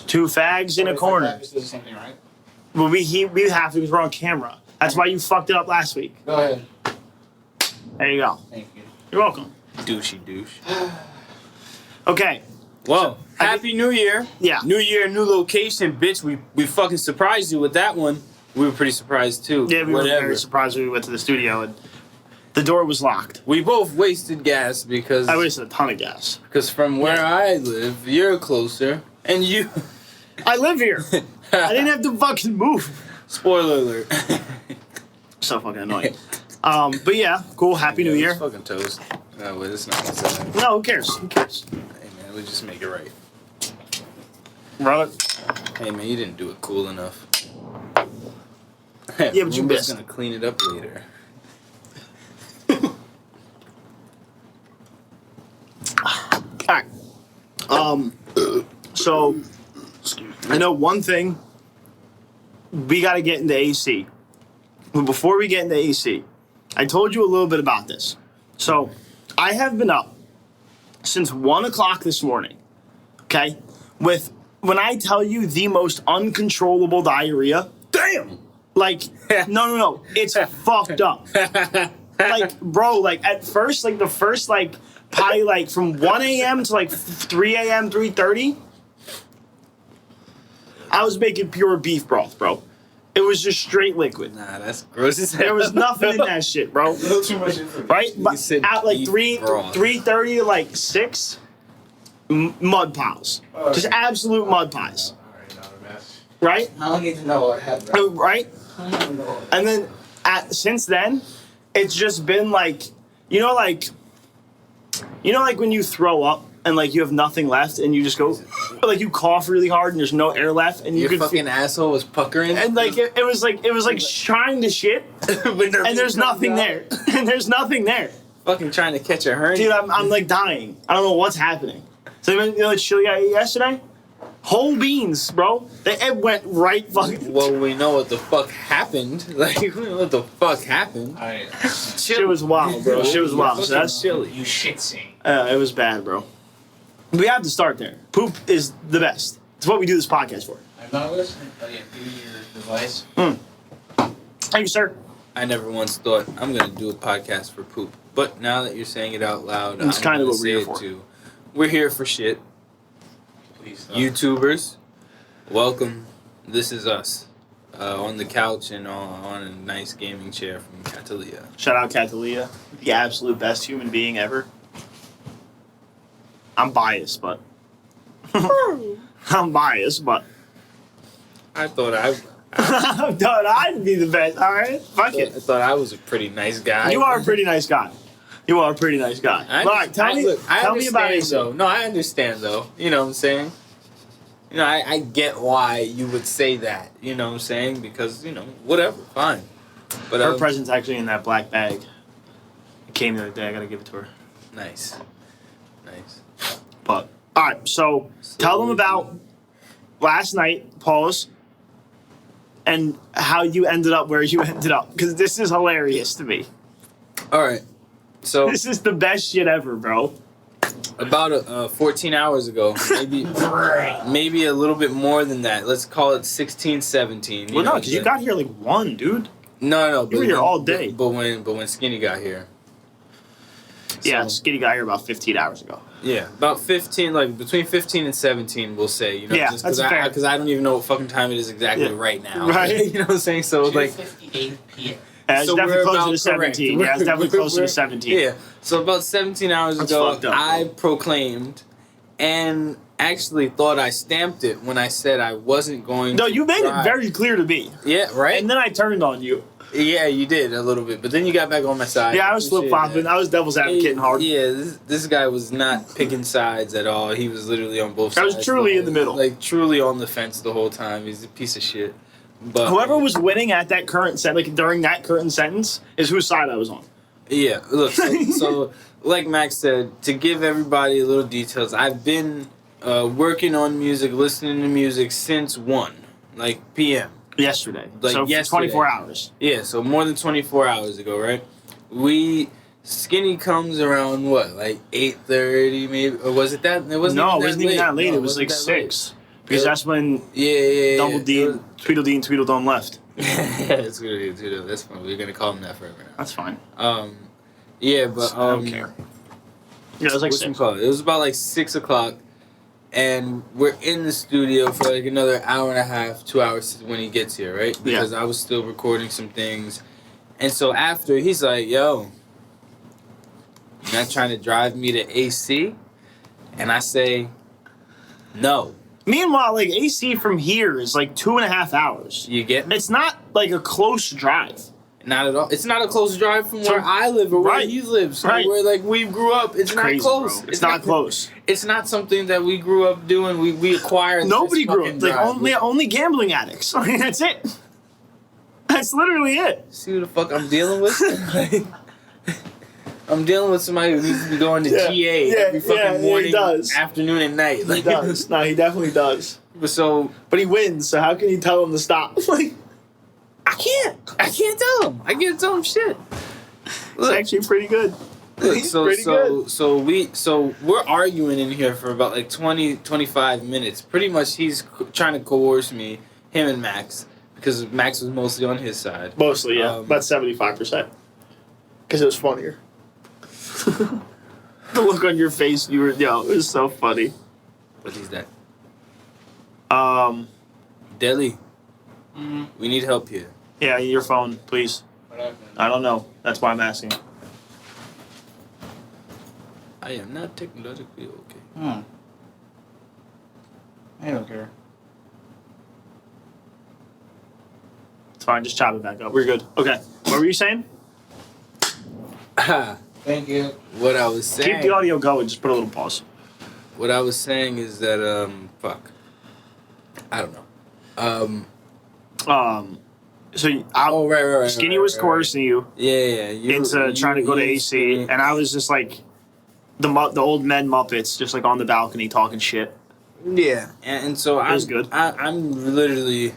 Two fags in a corner. Practice does the same thing, right? Well, we have to because we're on camera. That's why you fucked it up last week. Go ahead. There you go. Thank you. You're welcome. Douchey douche. Okay. Well, Happy New Year. Yeah. New year, new location, bitch. We fucking surprised you with that one. We were pretty surprised too. Yeah, we were Whatever. very surprised when we went to the studio and the door was locked. We both wasted gas because I wasted a ton of gas. from where I live, you're closer, and you. I live here. I didn't have to fucking move. Spoiler alert. So fucking annoying. But yeah, cool. Happy New Year. It's fucking toast. No, wait, it's not. It's not. No, who cares? Who cares? Hey man, we just make it right. Brother. Hey man, you didn't do it cool enough. Yeah, but you Roomba's missed. gonna clean it up later. Alright. So I know one thing. We gotta get into AC. But before we get into AC, I told you a little bit about this. So I have been up since 1 o'clock this morning. Okay? With when I tell you the most uncontrollable diarrhea. Damn! Like, no. It's fucked up. Like, bro, like at first, like the first like probably like from 1 a.m. to like 3 a.m., 3:30, I was making pure beef broth, bro. It was just straight liquid. Nah, that's gross as hell. There was nothing in that shit, bro. A little too much information. Right? But said at like beef 3:30 broth. to like 6, mud piles. Just absolute mud piles. Alright, not a mess. Right? I don't need to know what happened. Right? I don't know. And then since then, it's just been like, like when you throw up and like you have nothing left and you just go, or like you cough really hard and there's no air left and you Your can fucking asshole was puckering. and like it was like trying to shit and there's nothing there and there's nothing there, fucking trying to catch a hernia. dude. I'm like dying. I don't know what's happening. So you know the chili I ate yesterday? Whole beans, bro. It went right fucking. Well, we know what the fuck happened. Like, we know what the fuck happened. Shit was wild, bro. Shit was wild. So that's chilly. You shit sing. it was bad, bro. We have to start there. Poop is the best. It's what we do this podcast for. I'm not listening, but yeah, give me your device. Thank you, sir. I never once thought I'm gonna do a podcast for poop, but now that you're saying it out loud, It's I'm kind of gonna what we're say here it for. too. We're here for shit. Please stop. YouTubers, welcome. This is us on the couch and on a nice gaming chair from Catalia. Shout out Catalia, the absolute best human being ever. I'm biased, but I'm biased, but I thought I dude, I'd be the best. All right, fuck it. thought I was a pretty nice guy. You are a pretty nice guy. You are a pretty nice guy. I All right, tell me about it. though. No, I understand though. You know what I'm saying? You know, I get why you would say that. You know what I'm saying? Because, whatever, fine. But Her present's actually in that black bag. It came the other day. I gotta give it to her. nice. But all right, so tell them about last night, pause, and how you ended up where you ended up, because this is hilarious to me. All right. So This is the best shit ever, bro. about 14 hours ago, maybe a little bit more than that. Let's call it 16, 17. Well, no, because you got here like 1, dude. No. You were here all day. But when Skinny got here. Yeah, So- Skinny got here about 15 hours ago. Yeah, about 15, like between 15 and 17, we'll say, Yeah, just that's fair. because I don't even know what fucking time it is exactly Yeah. right now. Right. You know what I'm saying? So, like, 2:58 p.m. It's so definitely we're closer about to 17. correct. Yeah, it's definitely closer to We're- 17. Yeah, so about 17 hours That's ago, fucked up, I bro. proclaimed and actually thought I stamped it when I said I wasn't going No, to you made it drive. very clear to me. Yeah, right? And then I turned on you. Yeah, you did a little bit, but then you got back on my side. Yeah, I was Appreciate flip-flopping. that. I was devil's advocating hard. Yeah, this guy was not picking sides at all. He was literally on both I sides. was truly in the middle. Like, truly on the fence the whole time. He's a piece of shit. But Whoever was winning at that current like during that current sentence, is whose side I was on. Yeah, look, so like Max said, to give everybody a little details, I've been working on music, listening to music since 1, like, p.m. Yesterday. Like so for yesterday. 24 hours. Yeah, so more than 24 hours ago, right? We Skinny comes around what, like 8:30 maybe, or was it that? It wasn't. No, even it wasn't even that late. No, It was like wasn't that late. 6. Because that's when Yeah. Double D, It was- Tweedledee and Tweedledum left. It's good. That's fine. We're gonna call him that forever now. That's fine. Yeah, but I don't care. Yeah, it was like 6. It was about like 6:00, and we're in the studio for like another hour and a half, 2 hours when he gets here, right? Because I was still recording some things, and so after he's like, "Yo, you're not trying to drive me to AC?" And I say, "No." Meanwhile, like AC from here is like 2.5 hours. You get me? It's not like a close drive. Not at all. It's not a close drive from So- where I live or where right, he lives, right. where like we grew up. It's not Crazy, close. bro. It's not close. It's not something that we grew up doing. We acquired. Nobody this grew fucking up. Like drive. only gambling addicts. I mean, that's it. That's literally it. See who the fuck I'm dealing with? I'm dealing with somebody who needs to be going to GA every fucking morning, he does. afternoon, and night. He does. No, he definitely does. So But he wins, so how can you tell him to stop? Like, I can't tell him. I can't tell him shit. it's actually pretty good. Look, He's pretty good. so we're arguing in here for about like 20, 25 minutes. Pretty much he's trying to coerce me, him and Max, because Max was mostly on his side. Mostly, yeah. Um, About 75%. Because it was funnier. The look on your face, it was so funny. What is that? Mm-hmm. Deli, we need help here. Yeah, your phone, please. What happened? I don't know. That's why I'm asking. I am not technologically okay. I don't care. It's fine, just chop it back up. We're good. Okay. What were you saying? Thank you. What I was saying. Keep the audio going, just put a little pause. What I was saying is that fuck. I don't know. So Oh right. Skinny was coercing you Yeah. into trying to go to AC, Skinny. and I was just like the old men Muppets, just like on the balcony talking shit. Yeah, and so It was good. I'm literally,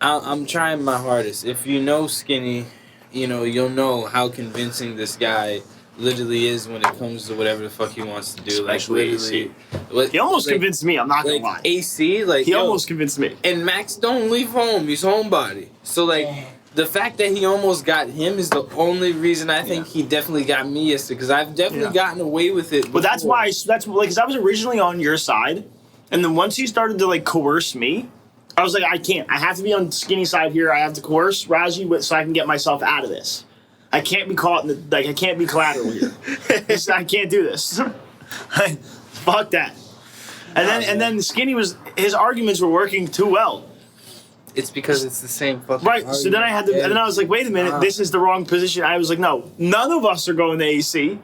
I'm trying my hardest. If you know Skinny, you'll know how convincing this guy literally is when it comes to whatever the fuck he wants to do. Especially like literally, He almost convinced me. I'm not gonna like lie. AC. Like He yo, almost convinced me. And Max don't leave home. He's homebody. So like. The fact that he almost got him is the only reason I think he definitely got me yesterday, because I've definitely gotten away with it. But that's before. why. That's like, because I was originally on your side, and then once he started to like coerce me, I was like, I can't. I have to be on Skinny's side here. I have to coerce Raji so I can get myself out of this. I can't be caught in the I can't be collateral here. I can't do this. Fuck that. And then Skinny his arguments were working too well. It's because it's the same fucking Right. So then I had to, and then I was like, wait a minute, this is the wrong position. I was like, no, none of us are going to AC.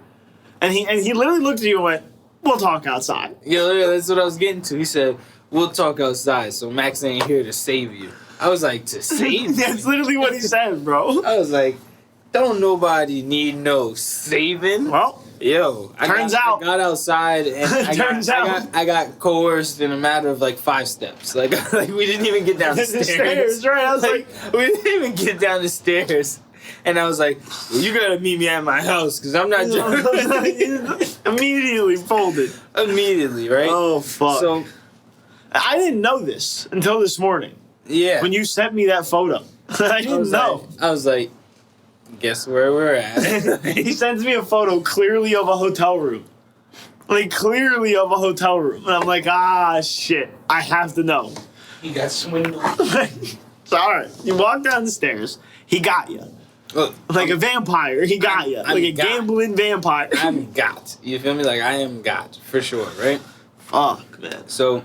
And he literally looked at you and went, we'll talk outside. Yeah, that's what I was getting to. He said, we'll talk outside, so Max ain't here to save you. I was like, to save That's me? literally what he said, bro. I was like, don't nobody need no saving. Well, Yo, I got outside and I got coerced in a matter of like 5 steps. Like we didn't even get down the stairs. Right? I was like, we didn't even get down the stairs. And I was like, well, you gotta meet me at my house because I'm not immediately folded. Immediately, right? Oh, fuck. So, I didn't know this until this morning yeah. when you sent me that photo. I didn't know. I was like, guess where we're at. He sends me a photo clearly of a hotel room. Like, clearly of a hotel room. And I'm like, shit. I have to know. He got swindled. So, all right. You walk down the stairs. He got you. Look, Like a vampire. He got you. I'm Like a got. gambling vampire. I'm got. You feel me? Like I am got for sure, right? Fuck, man. So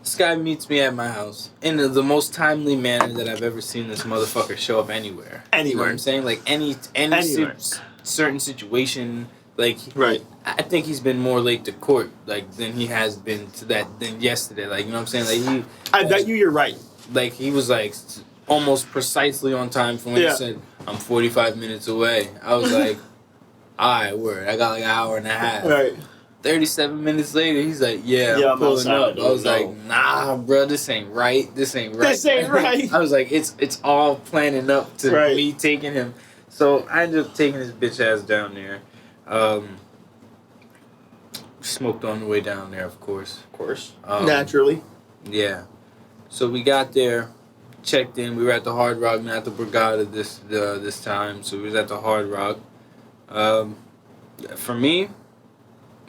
this guy meets me at my house in the most timely manner that I've ever seen this motherfucker show up anywhere. You know Anywhere. what I'm saying? Like any Anywhere. certain situation. Like Right. I think he's been more late to court like than he has been to that than yesterday. Like you know what I'm saying? Like I bet you're right. like he was like almost precisely on time from when Yeah. he said I'm 45 minutes away. I was like, alright, word. I got like an hour and a half. Right. 37 minutes later, he's like, yeah, Yeah, I'm I'm pulling outside. up. I was No. like, nah, bro, this ain't right. This ain't right. This ain't right. I was like, it's all planning up to Right. me taking him. So I ended up taking his bitch ass down there. Smoked on the way down there, of course. Of course. Um, Naturally. Yeah. So we got there, checked in. We were at the Hard Rock, not the Borgata this time. So we was at the Hard Rock. For me,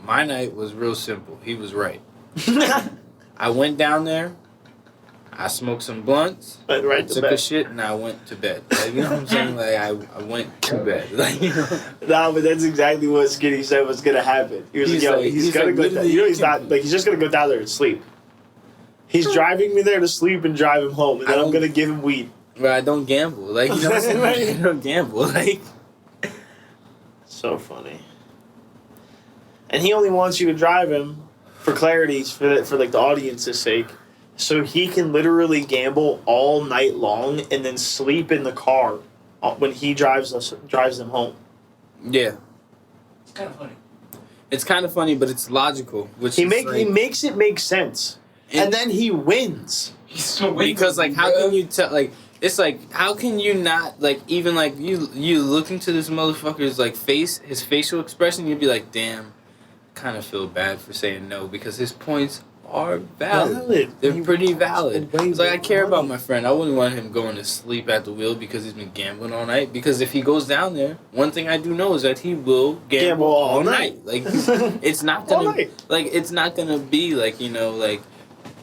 my night was real simple. He was right. I went down there. I smoked some blunts. Went right to took bed. a shit, and I went to bed. Like, you know what I'm saying? Like I went to bed. Like, you know. Nah, but that's exactly what Skinny said was gonna happen. He was like, "Yo, he's gonna go. literally, You know, he's not like he's just gonna go down there and sleep. He's driving me there to sleep and drive him home, and then I'm gonna give him weed." But I don't gamble. Like, you know what I'm saying? Like, I don't gamble. Like, So funny. And he only wants you to drive him for clarity's for like the audience's sake, so he can literally gamble all night long and then sleep in the car when he drives them home. yeah. It's kind of funny. It's kind of funny, but it's logical. Which He is makes it make sense, and then he wins. He's so waiting because like how bro. can you tell like it's like how can you not like even like you look into this motherfucker's like face, his facial expression, you'd be like, damn, kind of feel bad for saying no because his points are valid. They're pretty valid. It's like I care about my friend. I wouldn't want him going to sleep at the wheel because he's been gambling all night. Because if he goes down there, one thing I do know is that he will gamble all night. Like it's not All gonna night. like it's not gonna be like like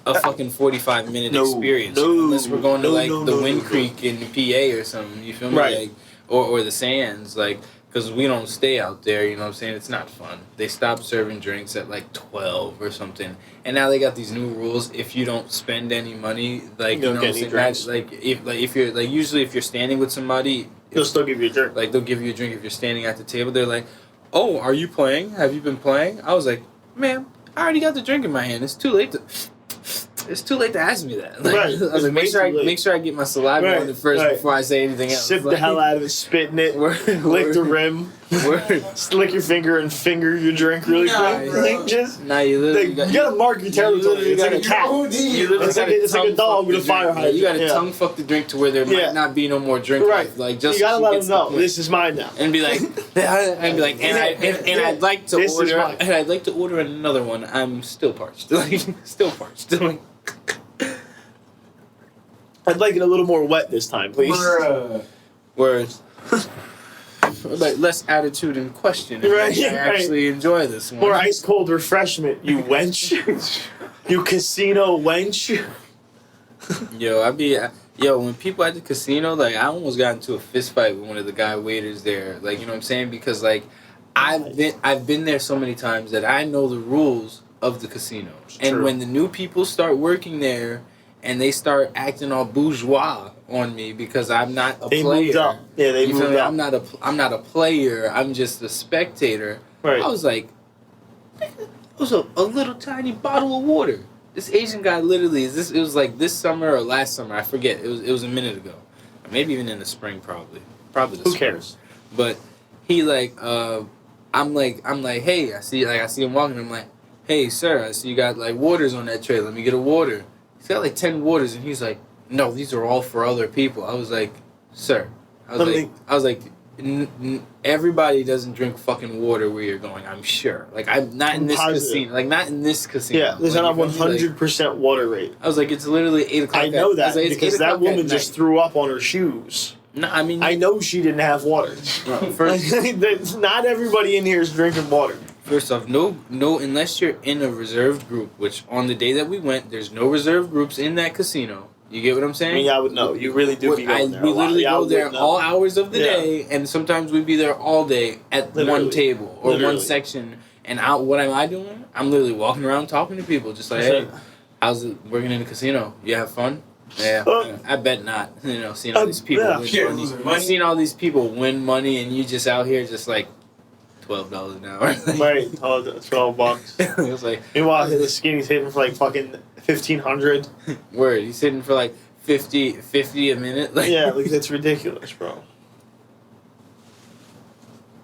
a fucking 45-minute No, experience no, unless we're going to no, like no, the no, Wind no. Creek in PA or something. You feel me? Right. Like or the Sands like. Because we don't stay out there, you know what I'm saying? It's not fun. They stopped serving drinks at like 12 or something. And now they got these new rules. If you don't spend any money, like, You don't know get what I'm any saying? drinks. If you're, like, usually if you're standing with somebody, He'll still give you a drink. like, they'll give you a drink if you're standing at the table. They're like, oh, are you playing? Have you been playing? I was like, ma'am, I already got the drink in my hand. It's too late to ask me that. Like, Right. I was It's like, way too late. make sure I get my saliva Right, on it first right. before I say anything else. Sip the Like, hell out of it, spit in it, Word, lick the word. rim, Word. lick your finger and finger your drink really Nah, quick. bro. Like, just Nah, you literally like, you gotta mark your territory. literally It's like a gotta- cat. You literally It's like gotta a tongue dog fuck with the a fire drink. hydrant. You gotta Yeah. tongue fuck the drink to where there Yeah. might not be no more drink Right. left. Like just You gotta so she let gets them the know point. this is mine now. And be like, and I'd like to This is order, mine. and I'd like to order another one. I'm still parched, like still parched. Like, I'd like it a little more wet this time, please. words. Like less attitude and question. And Right, I right. actually enjoy this one. More ice cold refreshment, you wench. You casino wench. When people at the casino, like I almost got into a fist fight with one of the guy waiters there. Like, you know what I'm saying? Because like I've been there so many times that I know the rules of the casino. And true. when the new people start working there and they start acting all bourgeois on me because I'm not a They player. moved up. Yeah, they You feel moved me? up. I'm not a player. I'm just a spectator. Right. I was like, it was a little tiny bottle of water. This Asian guy literally it was like this summer or last summer, I forget. It was a minute ago. Or maybe even in the spring probably. Probably the Who spring. cares? But he like I'm like, hey, I see him walking, I'm like, hey sir, I see you got like waters on that tray. Let me get a water. He's got like 10 waters and he's like, no, these are all for other people. I was like, sir. I was like, everybody doesn't drink fucking water where you're going, I'm sure. Like I'm not in this positive. casino. Like not in this casino. Yeah, there's like, not a you feel me? Like, 100% water rate. I was like, it's literally 8 o'clock. I know I was that like, it's because 8 that o'clock at woman just night. threw up on her shoes. No, I mean, I know she didn't have water. first, Not everybody in here is drinking water. first off, no, unless you're in a reserved group, which on the day that we went, there's no reserved groups in that casino. You get what I'm saying? I mean, I would know. You really do be going there. We a lot. literally Yeah, I go would there know. all hours of the Yeah. day, and sometimes we'd be there all day at Literally. one table or Literally. one section. And what am I doing? I'm literally walking around talking to people, just like, That's hey, how's it working in the casino? You have fun? Yeah, I bet not. You know, seeing all these people yeah. win Yeah, money, losing money. seeing all these people win money, and you just out here just like $12 an hour. Right, $12. It was like Meanwhile, the skinny's hitting for like fucking 1,500. word. He's sitting for like 50 a minute. Like Yeah, like that's ridiculous, bro.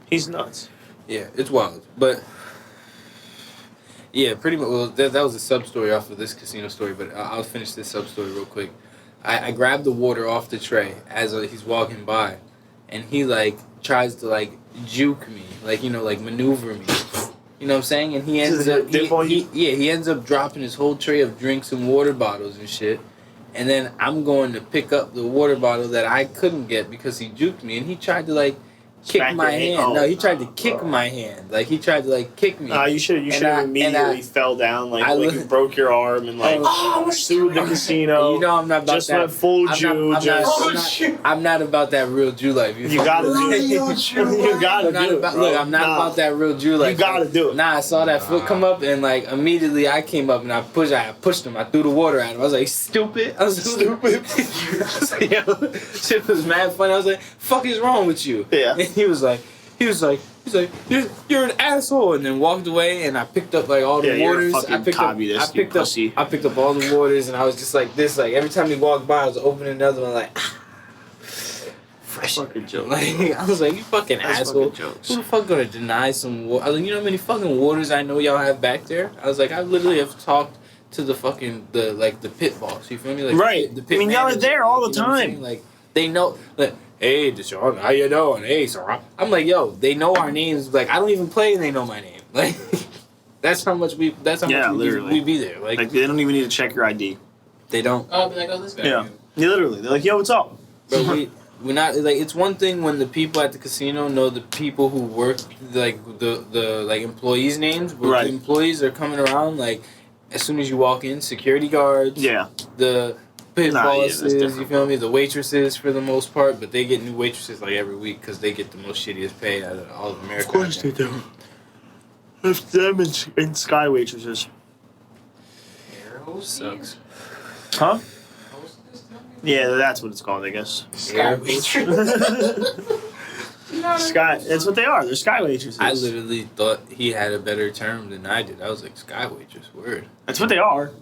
He's nuts. yeah, it's wild. But yeah, pretty much. Well, that was a sub story off of this casino story. But I'll finish this sub story real quick. I grabbed the water off the tray as he's walking by, and he like tries to like juke me, like like maneuver me. You know what I'm saying? And he ends up he ends up dropping his whole tray of drinks and water bottles and shit. And then I'm going to pick up the water bottle that I couldn't get because he juked me, and he tried to like kick Smack my your hand. hand. No, he tried to kick my hand. Like he tried to like kick me. You should have immediately fell down, like you broke your arm and like sued the casino. You know I'm not about just that. went full Jew. I'm not about that real Jew life. You gotta do it. You gotta do it, bro. Look, I'm not about that real Jew life. You gotta do it. Nah, I saw that foot come up and like immediately I came up and I pushed him. I threw the water at him. I was like, stupid. I was stupid. I was like, yo, shit was mad funny. I was like, fuck is wrong with you? Yeah. And he was like, you're an asshole, and then walked away. And I picked up like all the waters. I picked up all the waters, and I was just like this. Like every time he walked by, I was opening another one. Like, fresh fucking joke. Like I was like, you fucking asshole. Who the fuck gonna deny some water? I was like, you know how many fucking waters I know y'all have back there? I was like, I literally have talked to the fucking the pit boss. You feel me? Like right. The pit y'all are manager, there all the you know what I'm time. saying? Like they know. Like, hey, Deshaun, how you doing? Hey, sir. I'm like, yo, they know our names. Like, I don't even play, and they know my name. Like, that's how much we. That's how much we be there. Like, they don't even need to check your ID. They don't. Oh, be like, oh, this guy. Yeah. Literally, they're like, yo, what's up? But we're not like. It's one thing when the people at the casino know the people who work, like the like employees' names. But right. The employees are coming around like as soon as you walk in. Security guards. Yeah. The pit bosses, you feel me? The waitresses for the most part, but they get new waitresses like every week because they get the most shittiest pay out of all of America. Of course they do. It's them and Sky waitresses. Sucks. Huh? Yeah, that's what it's called, I guess. Sky waitress. Sky. That's what they are. They're Sky waitresses. I literally thought he had a better term than I did. I was like, Sky waitress, word. That's what they are.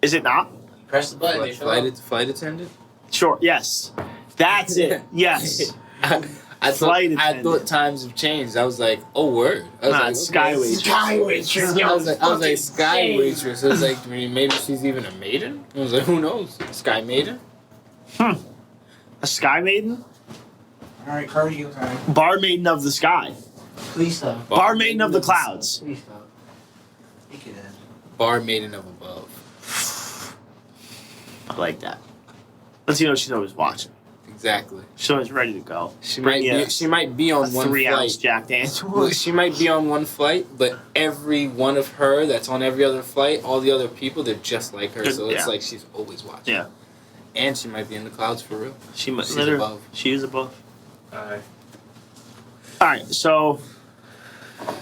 Is it not? Press the button. Flight attendant? Sure. Yes. That's it. Yes. I thought times have changed. I was like, oh, word. I was like, Sky okay. waitress. Sky waitress. I was like, Sky waitress. I was like, maybe she's even a maiden? I was like, who knows? Sky maiden? A Sky maiden? Alright, cardio time. Bar maiden of the sky. Please stop. Bar maiden of the clouds. Please stop. Make it end. Bar maiden of above. I like that. Let's see, she's always watching. Exactly. She's always ready to go. She might be on one 3-ounce flight. Jack Daniels. She might be on one flight, but every one of her that's on every other flight, all the other people, they're just like her. So it's like she's always watching. Yeah. And she might be in the clouds for real. She's above. She is above. Alright. Alright, so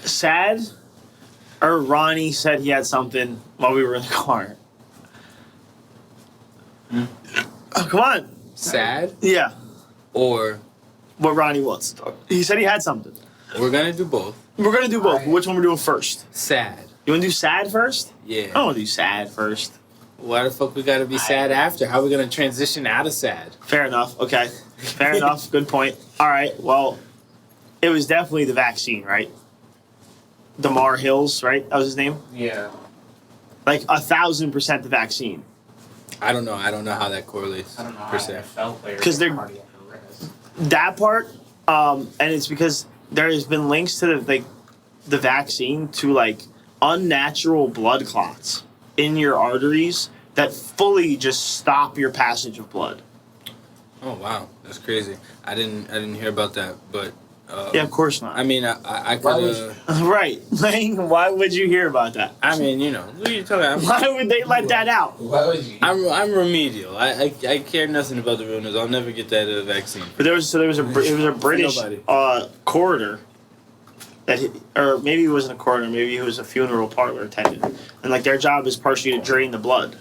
Sad or Ronnie said he had something while we were in the car. Oh, come on. Sad Yeah. or What Ronnie wants to talk. He said he had something. we're gonna do both. We're gonna do both. Alright. Which one we're doing first? Sad. You wanna do Sad first? Yeah. I wanna do Sad first. Why the fuck we gotta be sad after? How are we gonna transition out of sad? Fair enough. Okay. Fair enough. Good point. All right. Well, it was definitely the vaccine, right? Damar Hills, right? That was his name. Yeah. Like 1,000% the vaccine. I don't know. I don't know how that correlates I don't know per how se. NFL players 'Cause they're- get cardiac arrest. That part, and it's because there has been links to the vaccine to like unnatural blood clots in your arteries that fully just stop your passage of blood. Oh wow, that's crazy. I didn't hear about that, but Yeah, of course not. I mean, I Why would could. Right. Like, why would you hear about that? I mean, you know, what are you talking about? Why would they let that out? Why would you? I'm remedial. I care nothing about the realness. I'll never get that vaccine. But there was a British Nobody. coroner that or maybe he wasn't a coroner, maybe he was a funeral parlor attendant, and like their job is partially to drain the blood.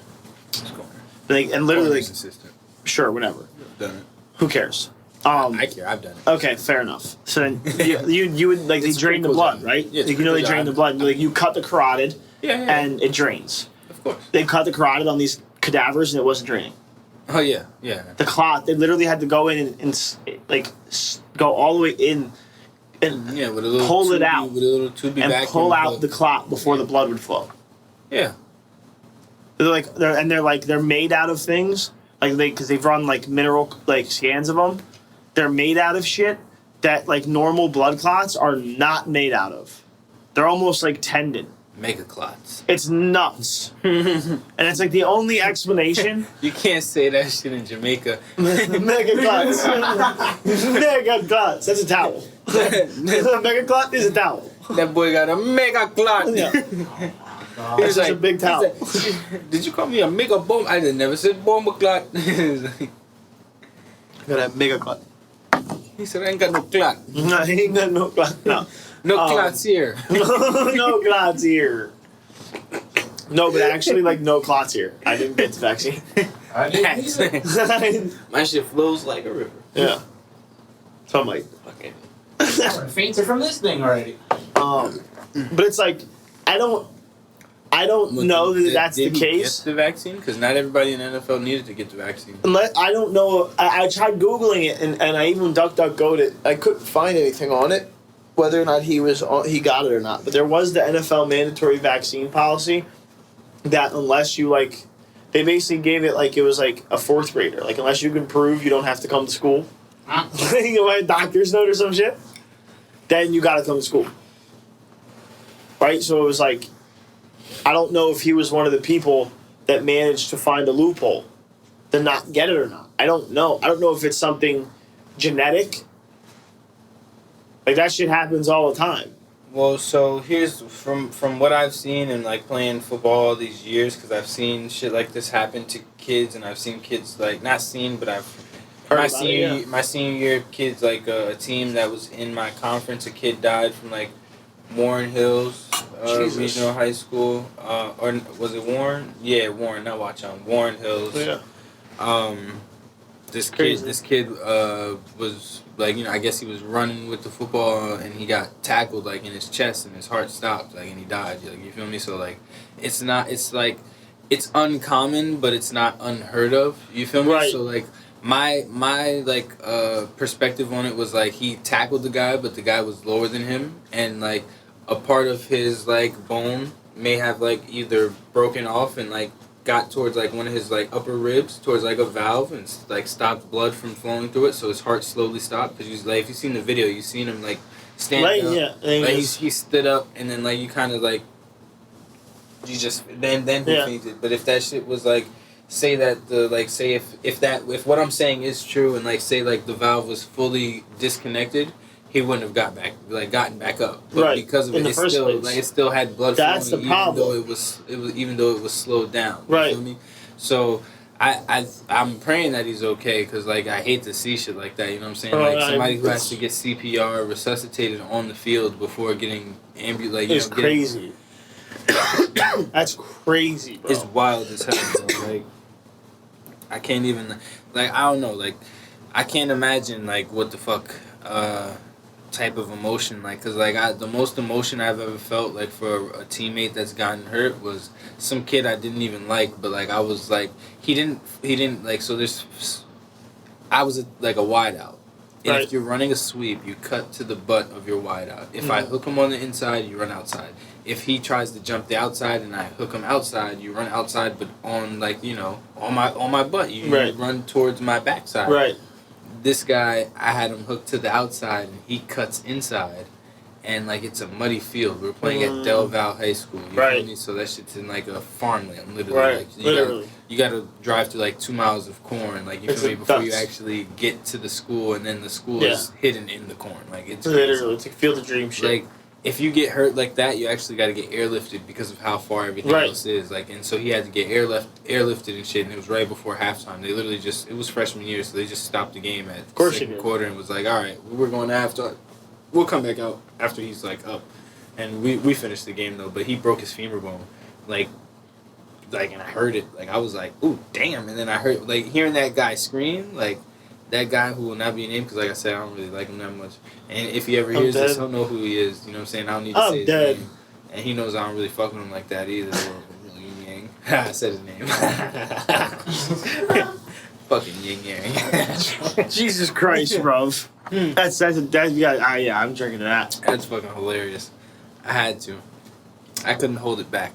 And literally, Coroner's assistant. sure, whatever. Done it. Who cares? I care. I've done it. Okay, fair enough. So then you would like they It's drain the pretty cool blood, job. right? Yeah, it's Like, you know pretty they cool drain the job. blood. Like you cut the carotid, Yeah. and it drains. Of course. They cut the carotid on these cadavers, and it wasn't draining. Oh yeah. The clot, they literally had to go in and go all the way in and Yeah, with a little pull it tubey- out with a little tubey and vacuum, pull out but- the clot before the blood would flow. Yeah. They're made out of things because they've run like mineral like scans of them. They're made out of shit that like normal blood clots are not made out of. They're almost like tendon. Mega clots. It's nuts. And it's like the only explanation. You can't say that shit in Jamaica. Mega clots. Mega clots. That's a towel. Mega clot is a towel. That boy got a mega clot. Yeah. Oh, It's just a big towel. Did you call me a mega bomb? I never said bomb clot. Got a mega clot. He said I ain't got no clot. No, he ain't got no clot. No. No clots here. No clots here. No, but actually, like, no clots here. I didn't get the vaccine. I didn't either. My shit flows like a river. Yeah. So I'm like, Okay. I'm fainter from this thing already. but it's like, I don't know that that's the Did he case. get the vaccine? Because not everybody in the NFL needed to get the vaccine. Unless, I don't know. I tried Googling it, and I even DuckDuckGo'd it. I couldn't find anything on it, whether or not he got it or not. But there was the NFL mandatory vaccine policy that unless you, like, they basically gave it like it was like a fourth grader. Like, unless you can prove you don't have to come to school, you know, a doctor's note or some shit, then you got to come to school. Right? So it was like, I don't know if he was one of the people that managed to find a loophole to not get it or not. I don't know. I don't know if it's something genetic. Like, that shit happens all the time. Well, so here's from what I've seen and like playing football all these years, because I've seen shit like this happen to kids, and I've seen kids like not seen, but I've Heard my about it, senior yeah. my senior year kids like a team that was in my conference. A kid died from like Warren Hills Jesus. Regional High School, or was it Warren? Yeah, Warren. Not Watchung. Warren Hills. Yeah. This Crazy. kid was like, you know, I guess he was running with the football and he got tackled like in his chest and his heart stopped, like, and he died. Like, you feel me? So like, it's uncommon, but it's not unheard of. You feel me? Right. So like, my like perspective on it was like he tackled the guy, but the guy was lower than him, and like a part of his like bone may have like either broken off and like got towards like one of his like upper ribs towards like a valve and like stopped blood from flowing through it, so his heart slowly stopped. Because like if you've seen the video, you've seen him like standing up, Yeah. And like it's- he stood up and then like you kind of like you just then he Yeah. fainted. But if that shit was like, say that the like say if what I'm saying is true and like say like the valve was fully disconnected, he wouldn't have gotten back up. But Right. because of In it, the it first still place. like it still had blood That's flowing, the problem. even though it was slowed down. You Right. feel me? So I'm praying that he's okay, because like I hate to see shit like that. You know what I'm saying? Oh, Like yeah, somebody who has it's- to get CPR resuscitated on the field before getting like It's crazy. That's crazy, bro. It's wild as hell, bro. Like, I can't even, like, I don't know, like, I can't imagine, like, what the fuck type of emotion, like, because, like, the most emotion I've ever felt, like, for a teammate that's gotten hurt was some kid I didn't even like, but, like, I was, like, he didn't, like, so I was, like, a wideout. And Right. if you're running a sweep, you cut to the butt of your wideout. If I hook him on the inside, you run outside. If he tries to jump the outside and I hook him outside, you run outside, but on like, you know, on my butt. You Right. run towards my backside. Right. This guy, I had him hooked to the outside and he cuts inside, and like it's a muddy field. We're playing at Del Val High School. You Right. feel me? So that shit's in like a farmland, literally. Right. Like, Literally. You gotta drive through like 2 miles of corn, like you It's feel me, a before you dust. actually get to the school, and then the school Yeah. is hidden in the corn. Like it's crazy. Literally. It's like Field of Dream shit. Like, if you get hurt like that, you actually got to get airlifted because of how far everything Right. else is. Like, and so he had to get airlifted and shit. And it was right before halftime. They literally it was freshman year, so they just stopped the game at the course they second did. quarter and was like, "All right, we're going to halftime. We'll come back out after he's like up." And we finished the game though, but he broke his femur bone, like, and I heard it. Like I was like, "Ooh, damn!" And then I heard like hearing that guy scream, like. That guy who will not be named, because like I said, I don't really like him that much. And if he ever I'm hears this, dead. he'll know who he is. You know what I'm saying? I don't need to I'm say his dead. name. And he knows I don't really fuck with him like that either. Or Yin Yang. I said his name. Fucking Yin Yang. Jesus Christ, bro. Yeah, I'm drinking to that. That's fucking hilarious. I had to. I couldn't hold it back.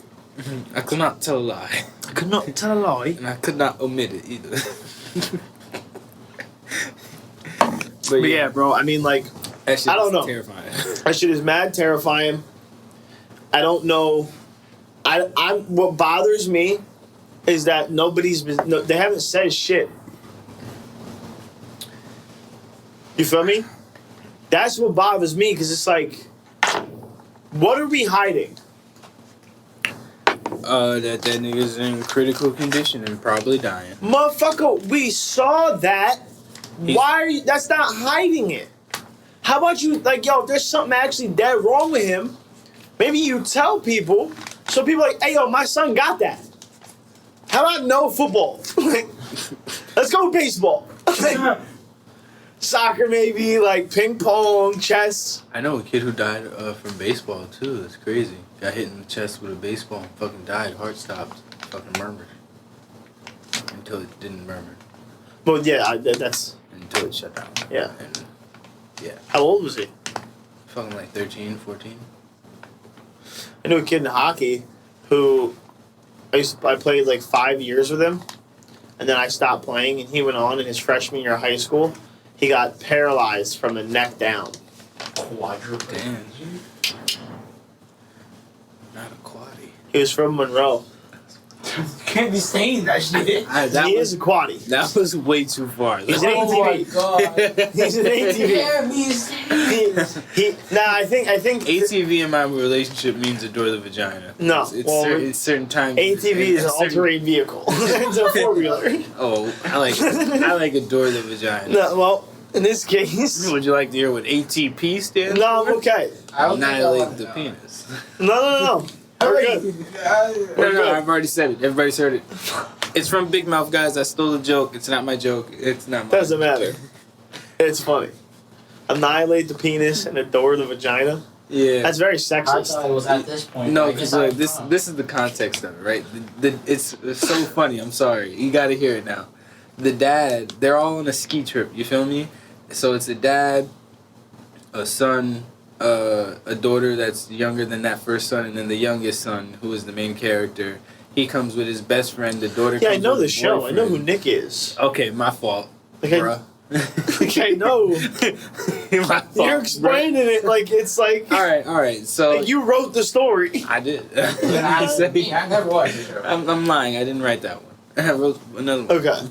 I could not tell a lie. I could not tell a lie. And I could not omit it either. But yeah, bro, I mean, like, That shit I don't is know. terrifying. That shit is mad terrifying. I don't know. I'm what bothers me is that they haven't said shit. You feel me? That's what bothers me because it's like, what are we hiding? That nigga's in critical condition and probably dying. Motherfucker, we saw that. Why are you? That's not hiding it. How about you, like, yo, if there's something actually dead wrong with him, maybe you tell people so people are like, hey, yo, my son got that. How about no football? Let's go baseball. Soccer, maybe, like ping pong, chess. I know a kid who died from baseball too. That's crazy. Got hit in the chest with a baseball and fucking died. Heart stopped. Fucking murmured. Until it didn't murmur. Well, yeah, that's, Until it shut down. yeah. And yeah. How old was he? Fucking like 13, 14. I knew a kid in hockey who I played like 5 years with him, and then I stopped playing, and he went on in his freshman year of high school. He got paralyzed from the neck down. Quadruple. Damn. Not a quaddie. He was from Monroe. You can't be saying that shit. He is a quaddie. That was way too far. He's an Oh my ATV. god. He's an ATV. Yeah, me saying. I think ATV in my relationship means adore the vagina. No, It's certain times. ATV is an certain- all-terrain vehicle. It's a four-wheeler. Oh, I like adore the vagina. No, well, in this case, Would you like to hear what ATP stands no, for? I'm okay. I don't think I Annihilate want the that. penis. No. We're good. No, good. I've already said it. Everybody's heard it. It's from Big Mouth, guys. I stole the joke. It's not my joke. It's not my Doesn't matter. It's funny. Annihilate the penis and adore the vagina. Yeah. That's very I sexist. thought it was at this point. No, I because guess I this thought. this is the context of it, right? It's so funny. I'm sorry. You got to hear it now. The dad, they're all on a ski trip. You feel me? So it's a dad, a son, a daughter that's younger than that first son, and then the youngest son, who is the main character. He comes with his best friend. The daughter. Yeah, I comes know with the his show. I know who boyfriend. Nick is. Okay, my fault, Like, I- bruh. Like, I know. My fault, You're explaining it like it's like, bruh. All right. So like you wrote the story. I did. Then I never watched the show. I'm lying. I didn't write that one. I wrote another one. Okay.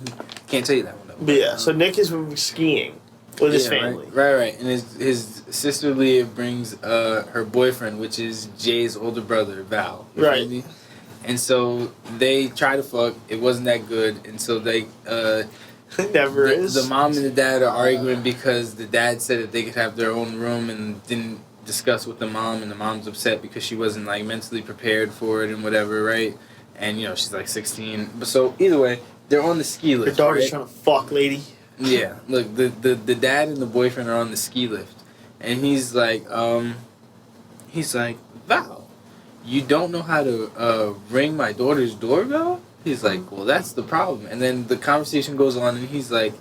Can't tell you that one though. But yeah, so Nick is skiing with his Yeah, family. Right. And his sister Leah brings her boyfriend, which is Jay's older brother, Val. You feel Right. me? And so they try to fuck. It wasn't that good, and so they Never the, is. the mom and the dad are arguing because the dad said that they could have their own room and didn't discuss with the mom, and the mom's upset because she wasn't like mentally prepared for it and whatever, right? And you know she's like 16. But so either way, they're on the ski Your lift. daughter's right? trying to fuck, lady. Yeah, look, the dad and the boyfriend are on the ski lift, and he's like, Val, you don't know how to ring my daughter's doorbell? He's like, well, that's the problem. And then the conversation goes on, and he's like,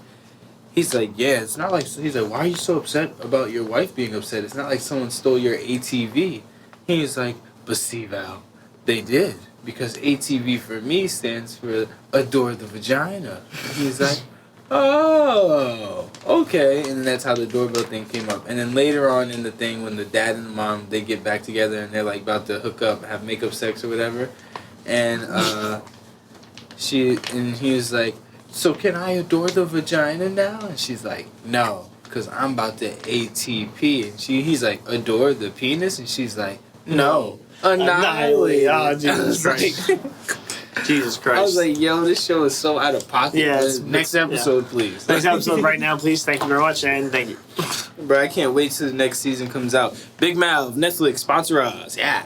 yeah, it's not like, he's like, why are you so upset about your wife being upset? It's not like someone stole your ATV. He's like, but see, Val, they did, because ATV for me stands for adore the vagina. And he's like, oh, okay. And that's how the doorbell thing came up. And then later on in the thing, when the dad and the mom, they get back together and they're like about to hook up, have makeup sex or whatever. And he was like, so can I adore the vagina now? And she's like, no, because I'm about to ATP. And he's like, adore the penis? And she's like, no. Annihilate. Oh, Jesus Christ. Jesus Christ. I was like, yo, this show is so out of pocket. Yeah, Next episode, please. Next episode right now, please. Thank you very much, and thank you. Bro, I can't wait till the next season comes out. Big Mouth, Netflix, sponsor us. Yeah.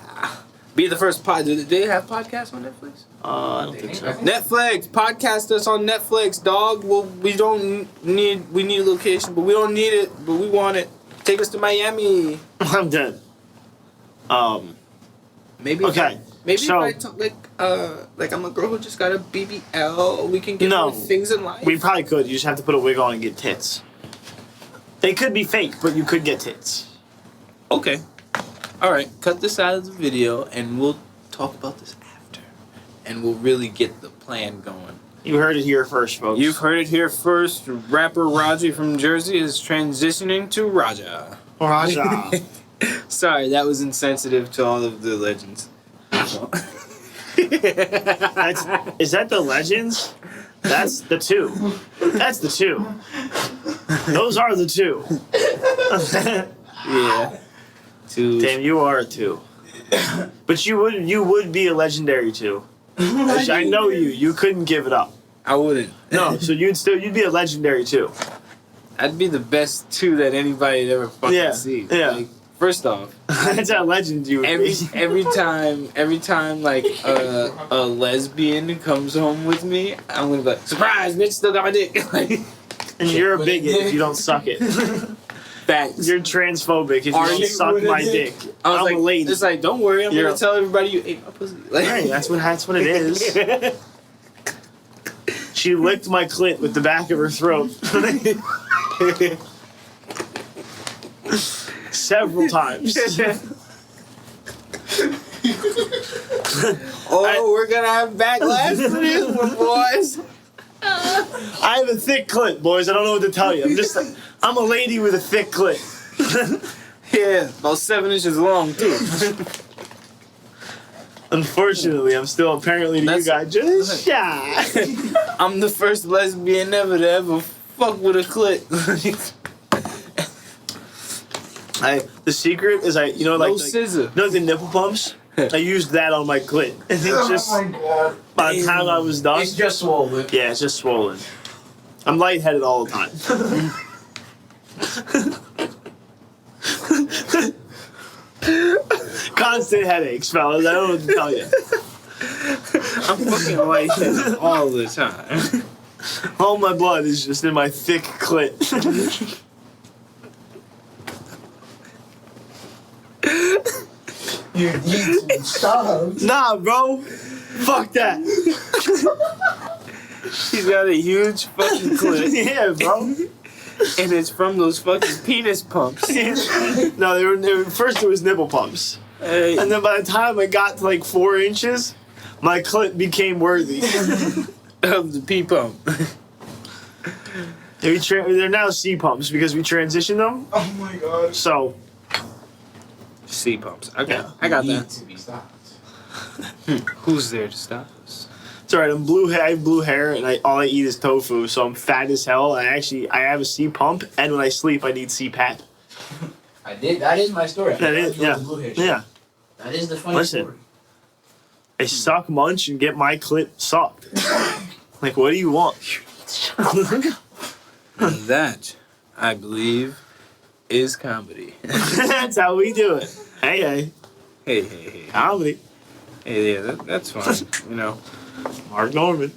Be the first pod. Do they have podcasts on Netflix? I don't think so. Netflix, podcast us on Netflix, dog. Well, we need a location, but we don't need it, but we want it. Take us to Miami. I'm dead. Maybe. Okay. Maybe So- if I talk like I'm a girl who just got a BBL, we can get No. more things in life. We probably could. You just have to put a wig on and get tits. They could be fake, but you could get tits. Okay. All right. Cut this out of the video, and we'll talk about this after, and we'll really get the plan going. You heard it here first, folks. You've heard it here first. Rapper Raji from Jersey is transitioning to Raja. Raja. Sorry, that was insensitive to all of the legends. Is that the legends? That's the two. That's the two. Those are the two. Yeah. Two. Damn, you are a two. But you would be a legendary two. I know you. You couldn't give it up. I wouldn't. No, so you'd be a legendary two. I'd be the best two that anybody'd ever fucking Yeah, see. yeah. Like, first off, That's how legend you would be. every time like a lesbian comes home with me, I'm gonna be like, surprise, bitch, still got my dick. Like, And you're a bigot if you don't suck it. facts. You're transphobic if you Are don't you suck with a my dick? dick. I was I'm like, a lady. it's like, don't worry, I'm You're- gonna tell everybody you ate my pussy. Like, Right, that's what it is. She licked my clit with the back of her throat. Several times. we're gonna have backlash for this one, boys. I have a thick clit, boys. I don't know what to tell you. I'm a lady with a thick clit. Yeah, about 7 inches long too. Unfortunately, I'm still apparently to you guys just shy. I'm the first lesbian ever to ever fuck with a clit. The secret is no scissor. the nipple pumps. I used that on my clit, and it just God. by the time I was done, It's just swollen. yeah, it's just swollen. I'm lightheaded all the time. Constant headaches, fellas. I don't know what to tell you. I'm fucking lightheaded all the time. All my blood is just in my thick clit. You need to stop. Nah, bro. Fuck that. She's got a huge fucking clit, Yeah, bro. and it's from those fucking penis pumps. No, they were first it was nipple pumps. Hey, And then by the time I got to like 4 inches, my clit became worthy. of the pee pump. They're now C pumps because we transitioned them. Oh my god. So, C pumps. Okay, Yeah. I got Need that. to be stopped. Who's there to stop us? it's alright. I'm blue. I have blue hair, and all I eat is tofu. So I'm fat as hell. I have a C pump, and when I sleep, I need CPAP. I did. That is my story. That is, yeah, yeah. That is the funny Listen. story. I suck, munch, and get my clit sucked. Like, what do you want? And that, I believe, is comedy. That's how we do it. Hey, Hey. comedy. Hey, yeah, that's fine. You know. Mark Norman.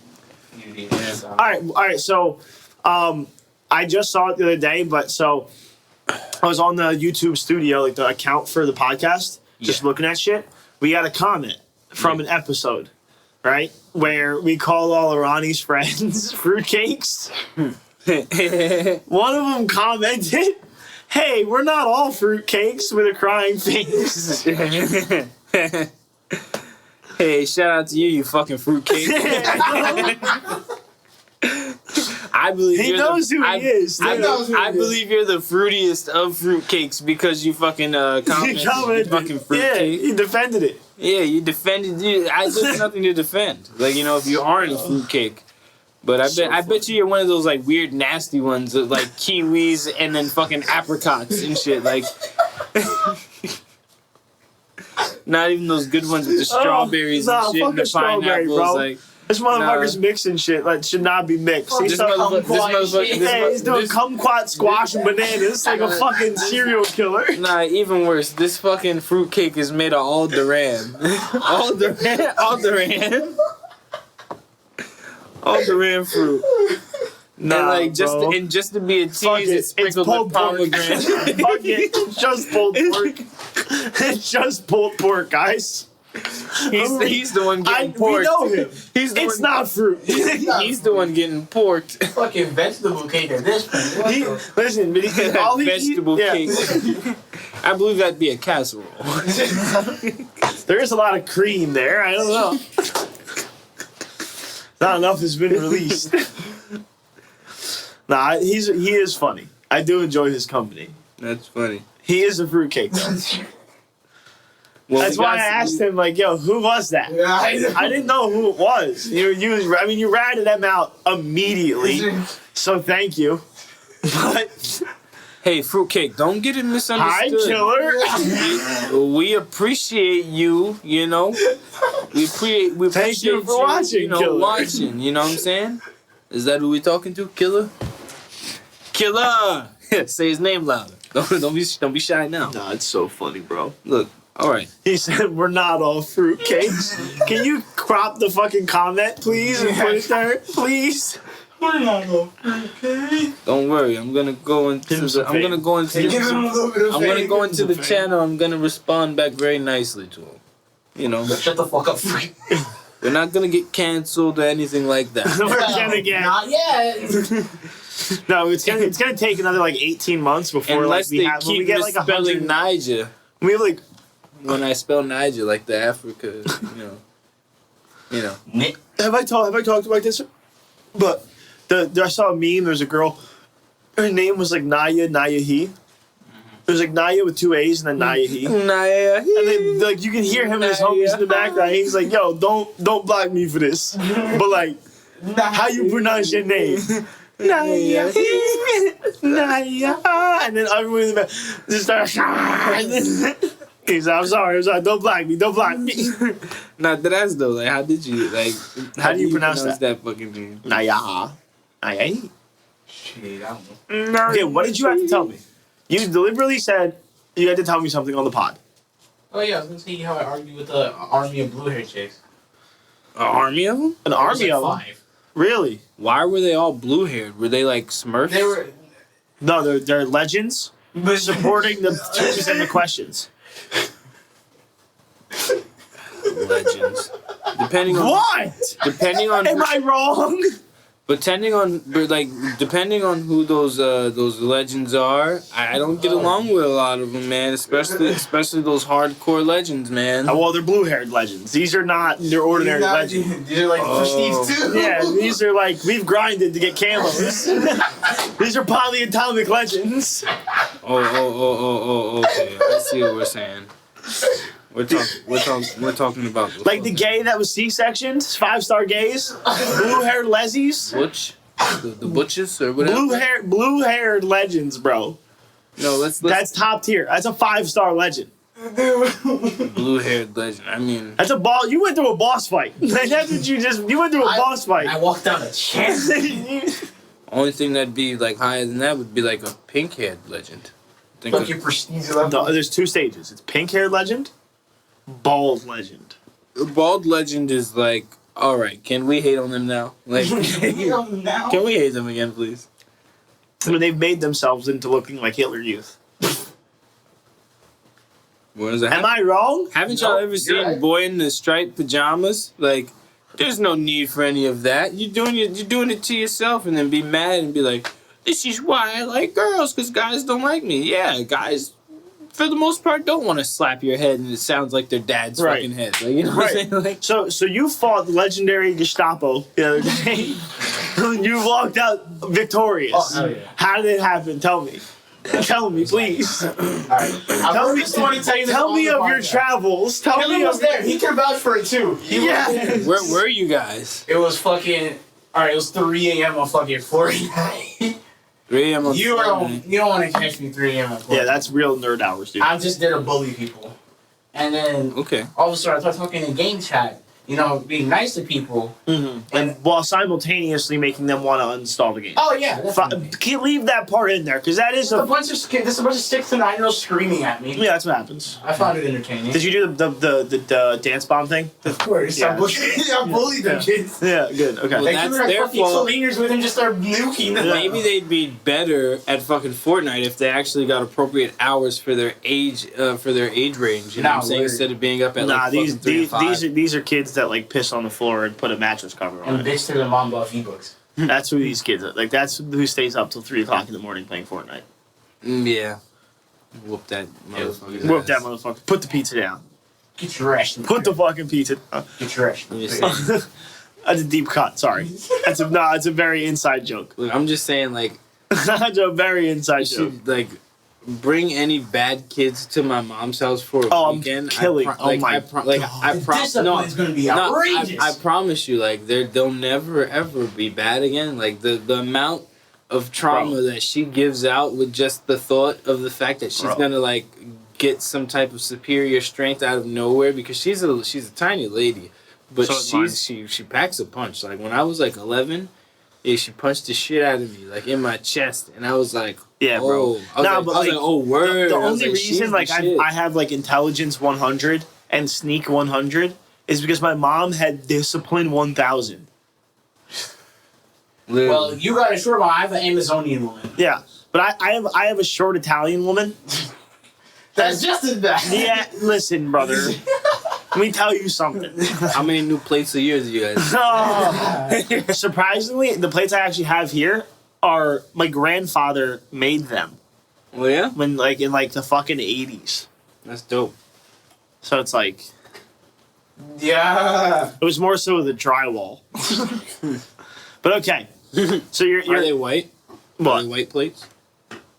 You need to Yeah. stop. All right. So, I just saw it the other day, but so I was on the YouTube studio, like the account for the podcast, just Yeah. looking at shit. We got a comment from an episode, right, where we call all of Ronnie's friends fruitcakes. One of them commented, "Hey, we're not all fruitcakes," with a crying face. Hey, shout out to you fucking fruitcake. I believe He you're knows who he is, I, too. knows who I he believe you're the fruitiest of fruitcakes because you fucking commented fucking Yeah, fruitcake. he defended it. Yeah, you defended. There's nothing to defend. Like, you know, if you aren't a fruitcake. But I bet you're one of those like weird nasty ones with like kiwis and then fucking apricots and shit. Like, not even those good ones with the strawberries nah, and shit fuck and the a strawberry, pineapples. bro. Like, This motherfucker's Nah. mixing shit that should not be mixed. this He's talking- motherfucker. yeah, he's doing kumquat, squash, and bananas like a fucking serial killer. Nah, even worse. This fucking fruitcake is made of all Duran. all Duran fruit. Nah, and like bro. just to be a tease, Fuck it. it's sprinkled pulled with pork. pomegranate. Fuck it. It's just pulled pork. It's just pulled pork, guys. He's the one getting We porked. know him. He's the It's one, not fruit. He's the one getting porked. Fucking vegetable cake at this point. What the- Listen, but all he Vegetable yeah. cake. I believe that'd be a casserole. There is a lot of cream there. I don't know. Not enough has been released. Nah, he is funny. I do enjoy his company. That's funny. He is a fruitcake, though. Well, That's we why I got- asked him, like, yo, who was that? I didn't know who it was. You ratted them out immediately, so thank you. But, Hey, fruitcake, don't get it hi, misunderstood. killer. We appreciate you, you know. We appreciate Thank you for watching, you know, Killer. watching, you know what I'm saying? Is that who we talking to? Killer? Killer! Say his name louder. Don't be shy now. Nah, it's so funny, bro. Look, all right. He said, we're not all fruitcakes. Can you crop the fucking comment, please, and put it there? Please? We're not all fruitcakes. Don't worry. I'm gonna go into Give him some I'm gonna go into Give him a little bit of I'm gonna fame. go into the Give him some channel. I'm gonna respond back very nicely to him. You know, Shut the fuck up. we're not gonna get canceled or anything like that. We're gonna get... Not yet. No, it's gonna take another, like, 18 months before, Unless like, they when we keep get, like, misspelling 100... Niger. We have, like... When I spell Niger like the Africa, you know. Have I talked about this? But I saw a meme. There's a girl. Her name was like Naya He. It was like Naya with 2 A's and then Naya He. And then like you can hear him and his homies in the background. He's like, "Yo, don't block me for this." But like, how you pronounce your name? Naya He. Naya. And then everyone in the back just started. He's like, I'm sorry, don't block me, don't block me. Nah, that's though. Like, how did you like? How do you pronounce that fucking name? Naya. Naya. Shit, I don't know. Okay, what did you have to tell me? You deliberately said you had to tell me something on the pod. Oh yeah, I was gonna see how I argued with the army of blue hair chicks. An army of them? An army There of was them? like 5. Really? Why were they all blue haired? Were they like Smurfs? They were. No, they're legends supporting the teams and the questions. legends. Depending on What? depending on Am I wrong? depending on who those legends are, I don't get along with a lot of them, man. Especially those hardcore legends, man. Oh, well, they're blue-haired legends. These are not their ordinary legends. These are like Oh. prestige too. Yeah, these are like we've grinded to get camos. These are polyatomic legends. Oh, okay. I see what we're saying. We're talking about Like the gay that was C-sectioned, 5-star gays, blue-haired lesies, Butch, the Butches or whatever. blue-haired legends, bro. No, let's That's top tier. That's a 5-star legend. blue-haired legend. I mean, That's a ball. You went through a boss fight. That's what you went through a boss I fight. walked down a chair. only thing that'd be like higher than that would be like a pink-haired legend. Think Like of- your prestige level. No, there's 2 stages. It's pink-haired legend, bald legend. a bald legend is like, all right. Can we hate on them now? Like, Now. can we hate them again, please? I mean, they've made themselves into looking like Hitler Youth. What is that? Am I wrong? Haven't y'all No, ever you're seen right. Boy in the Striped Pajamas? Like, there's no need for any of that. You're doing it to yourself, and then be mad and be like, "This is why I like girls, because guys don't like me." Yeah, guys, for the most part, don't want to slap your head, and it sounds like their dad's Right. fucking head. Like, you know what I'm saying? Like, So you fought the legendary Gestapo the other day. You walked out victorious. Oh, hell yeah. How did it happen? Tell me. Tell me, please. Alright. Tell me, tell me of your travels. Tell me Killer was of there. He can vouch for it too. He Yeah. was, where were you guys? it was fucking. Alright, it was 3 a.m. on fucking Fortnite. 3 a.m. on you Sunday. don't want to catch me 3 a.m. on Fortnite. Yeah, that's real nerd hours, dude. I'm just there to bully people. And then Okay. all of a sudden I start talking in game chat. You know, being nice to people. And while simultaneously making them want to uninstall the game. Oh yeah, definitely. Can leave that part in there, because that is There's a a... bunch of 6 to 9-year-olds screaming at me. Yeah, that's what happens. I found it entertaining. Did you do the dance bomb thing? Of course. Yeah. I bullied them kids. Yeah, good, okay. Well, Like, that's we were their fucking fault. Slovenians with him, just start nuking them. Yeah. Maybe they'd be better at fucking Fortnite if they actually got appropriate hours for their age, range. You know what Nah, I'm saying? word. Instead of being up at Nah, like these fucking 3 and 5. these are kids that like piss on the floor and put a mattress cover on And it. bitch to their mom about ebooks. That's who these kids are. Like that's who stays up till 3 o'clock in the morning playing Fortnite. Yeah. Whoop that motherfucker. Whoop that motherfucker. Put the pizza down. Get your ass. Put the fucking pizza down. Get your ass. I'm just saying. That's a deep cut, sorry. It's a very inside joke. Look, I'm just saying, like, That's a very inside you joke. should, like, bring any bad kids to my mom's house for a I'm weekend, killing. I Discipline's gonna be outrageous. I promise you, like they'll never ever be bad again. Like the amount of trauma that she gives out with just the thought of the fact that she's gonna like get some type of superior strength out of nowhere, because she's a tiny lady, but So she packs a punch. Like when I was like 11, yeah, she punched the shit out of me, like in my chest, and I was like, Yeah, bro. oh. I was like, oh, word. The I was only reason, like, I have like intelligence 100 and sneak 100 is because my mom had discipline 1000. Literally. Well, you got a short one. I have an Amazonian woman. Yeah, but I have a short Italian woman. That's just as bad. Yeah, listen, brother. Let me tell you something. How many new plates a year do you guys? Oh. Surprisingly, the plates I actually have here are my grandfather made them Oh yeah, when like in like the fucking 80s. that's dope. So it's like Yeah. it was more so the drywall. But okay, so Are they you're white? Are what they white plates?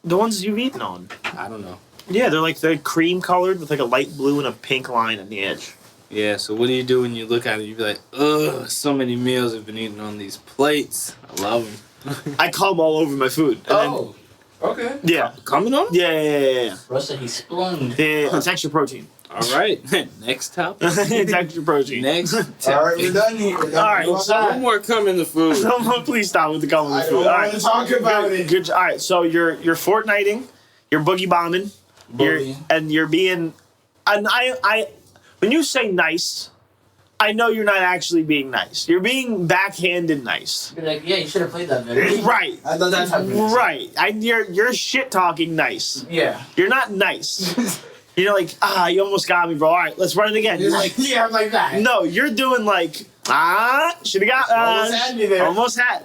the ones you've eaten on? I don't know. Yeah, they're cream colored with like a light blue and a pink line on the edge. Yeah, so what do you do when you look at it? You be like, ugh, so many meals have been eaten on these plates. I love them. I cum all over my food. And Oh. Okay. Then, yeah. Coming on? Yeah. Russ said he splunged. It's extra protein. All right. Next topic. It's extra protein. Next topic. All right, we're done here. We're done. All right, so- No more coming to food. Someone please stop with the cum in the I food. don't All want right. to talk about Good, it. good. All right, so you're Fortniting, you're boogie bombing, you're being, and I when you say nice, I know you're not actually being nice. You're being backhanded nice. You're like, yeah, you should have played that better. Right. I thought that's how it Right. You're shit talking nice. Yeah. You're not nice. You're like, you almost got me, bro. All right, let's run it again. You're You're like, yeah, I'm like that. no, you're doing like, should have got, Almost had me there. Almost had.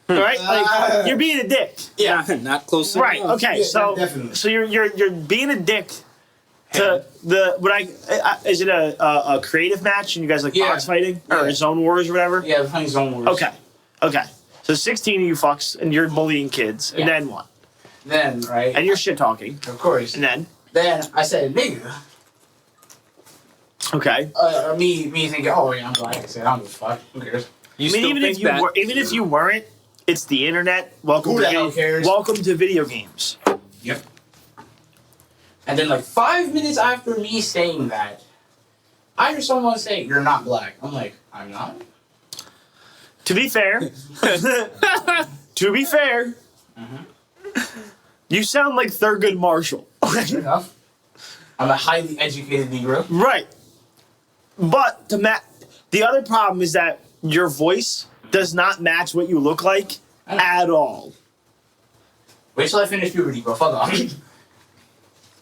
Right? Like, you're being a dick. Yeah. Not close Right. enough. Okay. Yeah, so definitely. so you're being a dick to the is it a creative match and you guys like Yeah. box fighting or Yeah. zone wars or whatever? Yeah, we're playing Zone Wars. Okay. So 16 of you fucks and you're bullying kids and Yeah. then what? Then, right? And you're shit talking of course. and then I said, nigga. okay. Me thinking, oh, yeah, I'm black. I said, I don't give a fuck. Who cares? You I mean, still even think if you that? were, even if you weren't, it's the internet. Welcome Who to the hell cares? welcome to video games. Yep. And then, like, 5 minutes after me saying that, I hear someone say, you're not black. I'm like, I'm not? To be fair, you sound like Thurgood Marshall. Fair enough. I'm a highly educated Negro. Right. But the other problem is that your voice does not match what you look like at all. Wait till I finish puberty, bro. Fuck off.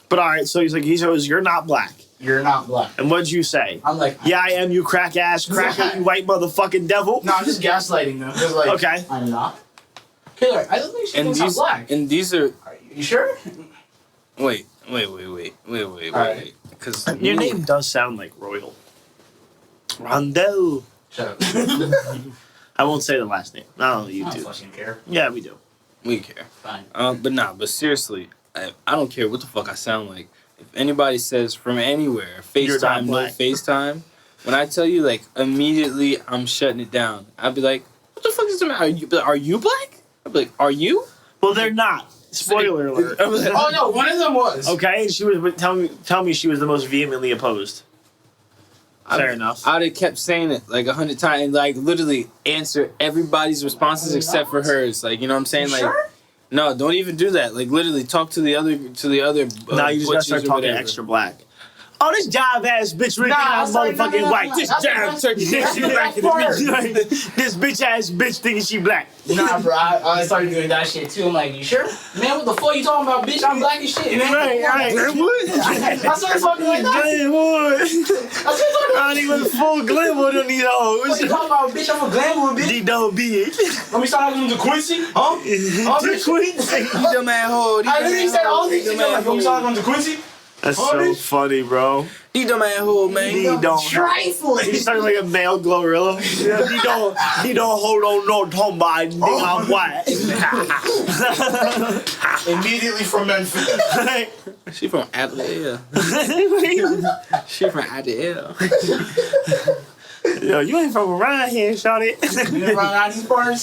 But all right, so he goes, you're not black. You're not black. And what'd you say? I'm like, Yeah, I am, you crack ass cracker, you white motherfucking devil. No, I'm just gaslighting them. Just like, Okay. I'm not. Killer, I don't think she And thinks I'm these black. and these are Are you sure? wait. Alright. Because Your name does sound like Royal. Rondell. Shut up. I won't say the last name. No, you I don't do. fucking care. Yeah, we do. we care. Fine. But seriously, I don't care what the fuck I sound like. If anybody says from anywhere, You're not FaceTime, no black. FaceTime, when I tell you, like, immediately I'm shutting it down. I'd be like, what the fuck is the matter? Are you black? I'd be like, are you? Well, they're not. Spoiler alert. I'd be like, Oh no, one of them was. Okay, and she was tell me she was the most vehemently opposed. Fair enough. I'd have kept saying it like 100 times and like literally answer everybody's responses except for hers. Like, you know what I'm saying? Like, Sure? no, don't even do that. Like, literally talk to the other. Now you just gotta start talking extra black. Oh, this jive ass bitch really think I'm motherfucking white. This jive turkey thinks she black. This bitch ass bitch thinking she black. Nah, bro, I started doing that shit too. I'm like, you sure? Man, what the fuck you talking about, bitch? I'm black as shit. Man. Right. I started fucking like that. Glenwood. I started talking I don't even full Glenwood on these What you hoes. talking about, bitch? I'm a Glenwood, bitch. D-double-B-H. Let me start talking to Quincy, huh? The Queen. The man hold. I literally said all these shit. I'm like, let me start talking to Quincy. That's so funny, bro. You dumb asshole, man. He don't. Trifling. He's talking like a male Glorilla. He don't hold on no talking about it, nigga, I'm white. Immediately from Memphis. She from Atlanta. She from Atlanta. Yo, you ain't from around here, shawty. You didn't run out these bars?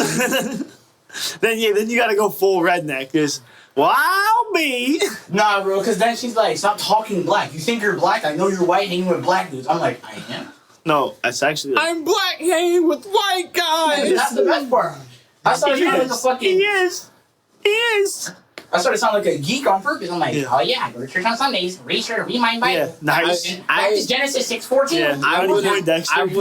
then you gotta go full redneck, cause wow me. Nah, bro, because then she's like, stop talking black. You think you're black? I know you're white hanging with black dudes. I'm like, I am? No, that's actually I'm black hanging with white guys. That's the best part. I started sounding like a he fucking... is. He is. I started sounding like a geek on purpose. I'm like, Yeah. oh yeah, go to church on Sundays. Read sure to read my Bible. Yeah, nice. Baptist Genesis 6:14. Yeah. I would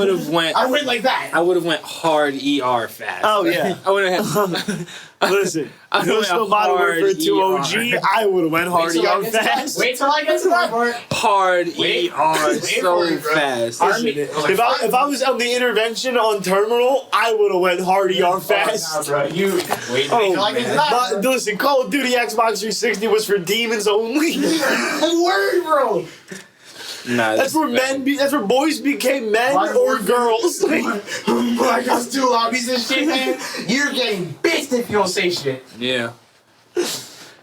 have went. I went like that. I would have went hard ER fast. Oh yeah. I would have. Listen, I if it was went still Modern hard Warfare 2 OG, ER. I would have went hard ER fast. Wait till I get to that part. Hard Wait. ER Wait so for it, bro. fast. Army- If I was on the intervention on terminal, I would have went hard ER fast. Oh, nah, bro. You wait Oh, till I get to man. that. But listen, Call of Duty Xbox 360 was for demons only. Word, bro. Nah, That's where that's where boys became men or girls. I got 2 lobbies and shit, man. You're getting bitched if you don't say shit. Yeah.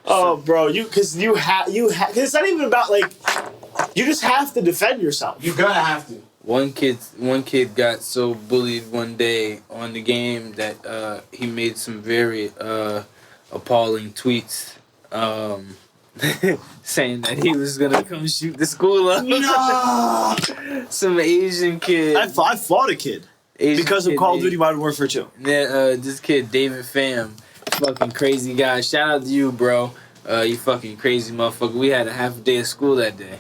Oh, bro, cause it's not even about like, you just have to defend yourself. You're gonna have to. One kid got so bullied one day on the game that he made some very appalling tweets saying that he was gonna come shoot the school up. No. Some Asian kid. I fought a kid Asian because of kid Call of named- Duty Modern Warfare 2. Yeah, this kid, David Pham, fucking crazy guy. Shout out to you, bro. You fucking crazy motherfucker. We had a half a day of school that day.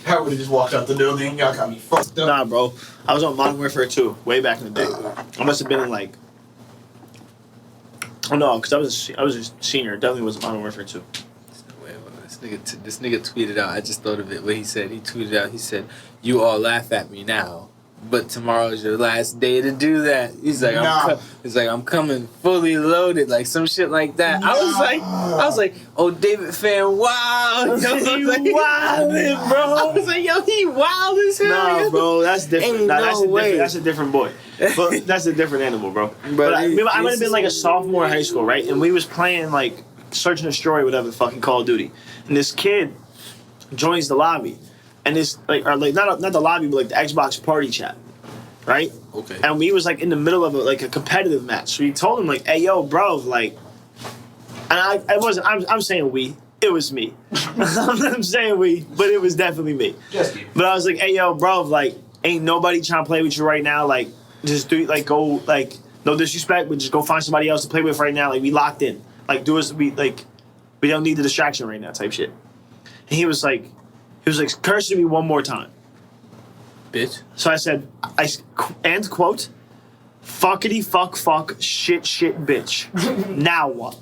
I would have just walked out the building. Y'all got me fucked up. Nah, bro, I was on Modern Warfare 2 way back in the day. I must have been in like, oh no, because I was a senior. It definitely was Modern Warfare 2. Wait, this nigga tweeted out. I just thought of it. What he said. He tweeted out. He said, "You all laugh at me now, but tomorrow's your last day to do that." He's like, Nah. I'm coming fully loaded, like some shit like that. I was like, oh, David Fan, wow, yo, He wildin', bro. I was like, yo, he wild as hell. Nah, yo. bro, that's different. Ain't Nah, no way. that's a different boy. But that's a different animal, bro. But I it- might have it's been like a just- sophomore in high school, right? And we was playing like Search and Destroy, whatever, fucking Call of Duty. And this kid joins the lobby, and this not the lobby, but like the Xbox party chat, right? Okay. And we was like in the middle of a competitive match. So we told him like, "Hey, yo, bro, like," and I wasn't. I'm saying we. It was me. I'm saying we, but it was definitely me. Just you. But I was like, "Hey, yo, bro, like, ain't nobody trying to play with you right now. Like, just do like go like no disrespect, but just go find somebody else to play with right now. Like, we locked in. Like, we don't need the distraction right now, type shit." And he was like, cursing me one more time. Bitch. So I said, end quote, fuckity fuck shit bitch. Now what?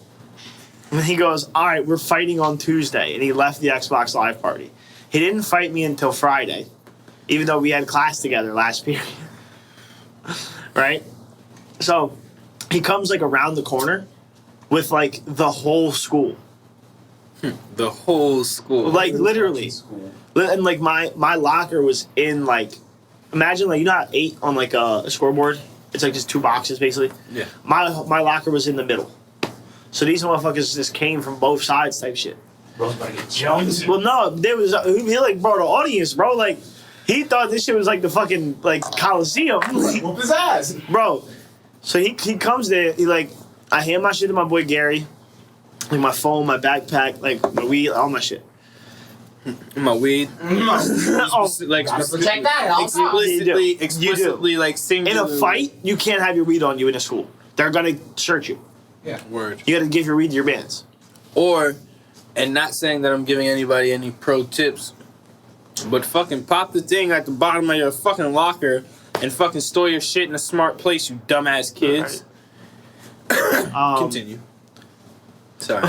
And he goes, all right, we're fighting on Tuesday. And he left the Xbox Live party. He didn't fight me until Friday, even though we had class together last period. Right? So he comes like around the corner with like the whole school. The whole school. Like literally. And like my locker was in like, imagine like, you know how 8 on like a scoreboard? It's like just 2 boxes basically. Yeah. My locker was in the middle. So these motherfuckers just came from both sides type shit. Bro's about to get Jones. Well, no, there was he like bro the audience, bro. Like he thought this shit was like the fucking like Coliseum, Whoop his ass. bro. So he comes there. He like I hand my shit to my boy Gary, like my phone, my backpack, like my weed, all my shit. My weed. Oh, Like Gotta protect that at all times. explicitly like in singular. a fight, you can't have your weed on you in a school. They're gonna search you. Word. You gotta give your weed to your bands. Or, and not saying that I'm giving anybody any pro tips, but fucking pop the thing at the bottom of your fucking locker and fucking store your shit in a smart place, you dumbass kids. Continue. Sorry.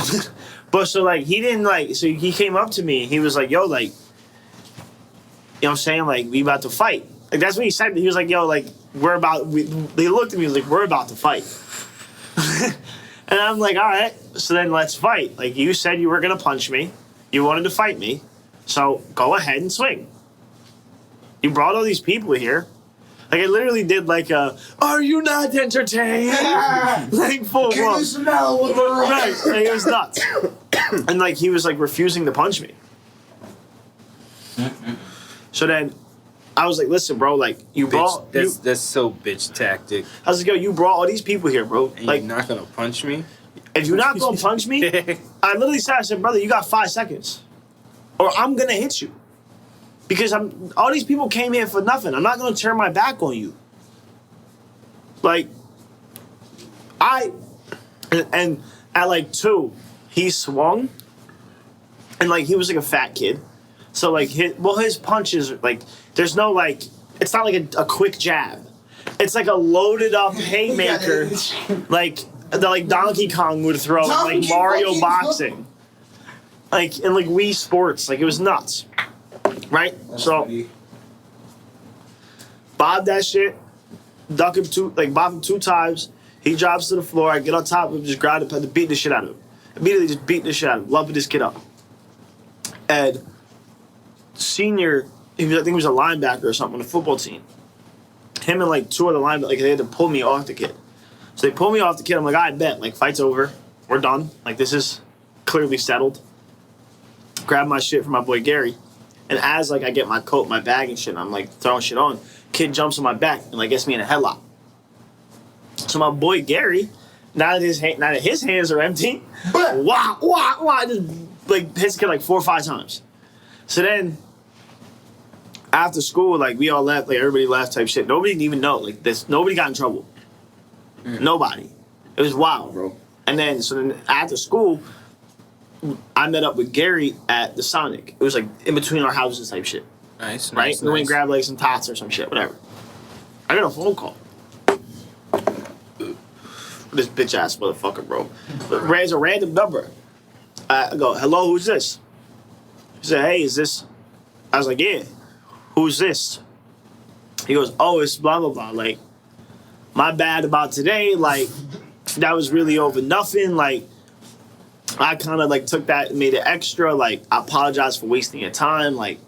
But so like he didn't like so he came up to me. He was like, "Yo, like, you know what I'm saying? Like we about to fight." Like that's what he said. He was like, "Yo, like they looked at me like we're about to fight." And I'm like, "All right, so then let's fight." Like you said you were gonna punch me. You wanted to fight me. So go ahead and swing. You brought all these people here. Like I literally did like a, are you not entertained? Like full blown. Can you smell what we're Right. Like, it was nuts. And like he was like refusing to punch me. So then I was like, listen, bro, like you brought That's so bitch tactic. I was like, yo, you brought all these people here, bro. And Like you're not gonna punch me? if you're not gonna punch me, I literally said, I said, brother, you got 5 seconds. Or I'm gonna hit you. Because all these people came here for nothing. I'm not gonna turn my back on you. Like and at like 2, he swung and like he was like a fat kid. So like his punches like there's no like it's not like a quick jab. It's like a loaded up haymaker like Donkey Kong would throw in like Mario boxing. Like in like Wii Sports, like it was nuts. Right? So bob that shit, duck him bob him 2 times, he drops to the floor, I get on top of him, just grab the beat the shit out of him. Immediately just beat the shit out of him, lumping this kid up. And senior, I think he was a linebacker or something on the football team. Him and like 2 other linebackers, like they had to pull me off the kid. So they pull me off the kid, I'm like, I bet, like fight's over, we're done. Like this is clearly settled. Grab my shit from my boy Gary. And as like I get my coat, my bag and shit, and I'm like throwing shit on, kid jumps on my back and like gets me in a headlock. So my boy Gary, now that his hands are empty, just like hits the kid like 4 or 5 times. So then after school, like we all left, like everybody left type shit. Nobody didn't even know. Like this, nobody got in trouble. Nobody. It was wild, bro. And then after school, I met up with Gary at the Sonic. It was like in between our houses type shit. Nice. Right? We went and grabbed like some tots or some shit, whatever. I got a phone call. This bitch ass motherfucker, bro. It's a random number. I go, hello, who's this? He said, hey, is this? I was like, yeah. Who's this? He goes, oh, it's blah, blah, blah. Like, my bad about today. Like, that was really over nothing. Like, I kind of like took that and made it extra. Like, I apologize for wasting your time. Like,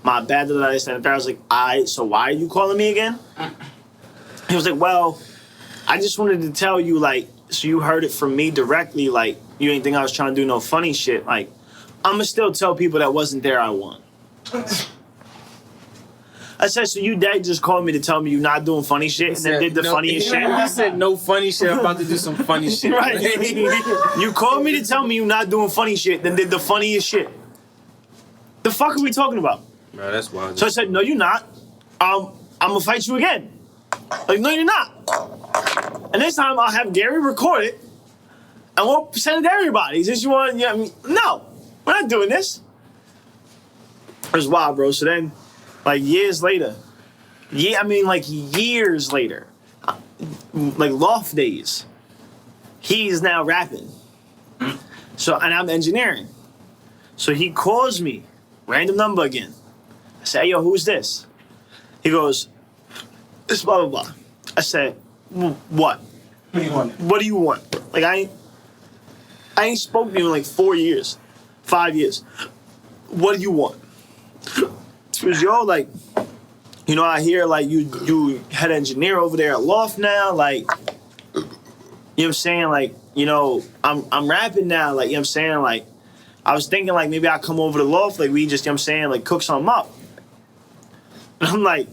my bad that I said. I was like, so why are you calling me again? He was like, well, I just wanted to tell you, like, so you heard it from me directly. Like, you ain't think I was trying to do no funny shit. Like, I'm gonna still tell people that wasn't there I won. I said, so you dad just called me to tell me you're not doing funny shit and then did the funniest shit? He said no funny shit. I'm about to do some funny shit. Right. You called me to tell me you're not doing funny shit, then did the funniest shit. The fuck are we talking about? Bro, that's wild. So I said, no, you're not. I'm gonna fight you again. Like, no, you're not. And this time I'll have Gary record it and we'll send it to everybody. Since you want, no, we're not doing this. It was wild, bro. So then, like years later, years later, like loft days, he's now rapping. So, and I'm engineering. So he calls me, random number again. I say, hey, yo, who's this? He goes, this blah, blah, blah. I said, what? What do you want? What do you want? Like, I ain't spoken to you in like 4 years, 5 years. What do you want? Because yo, like, I hear like you head engineer over there at Loft now, like, you know what I'm saying? Like, I'm rapping now, like, you know what I'm saying? Like, I was thinking like maybe I'll come over to Loft, like we just, you know what I'm saying, like cook something up. And I'm like,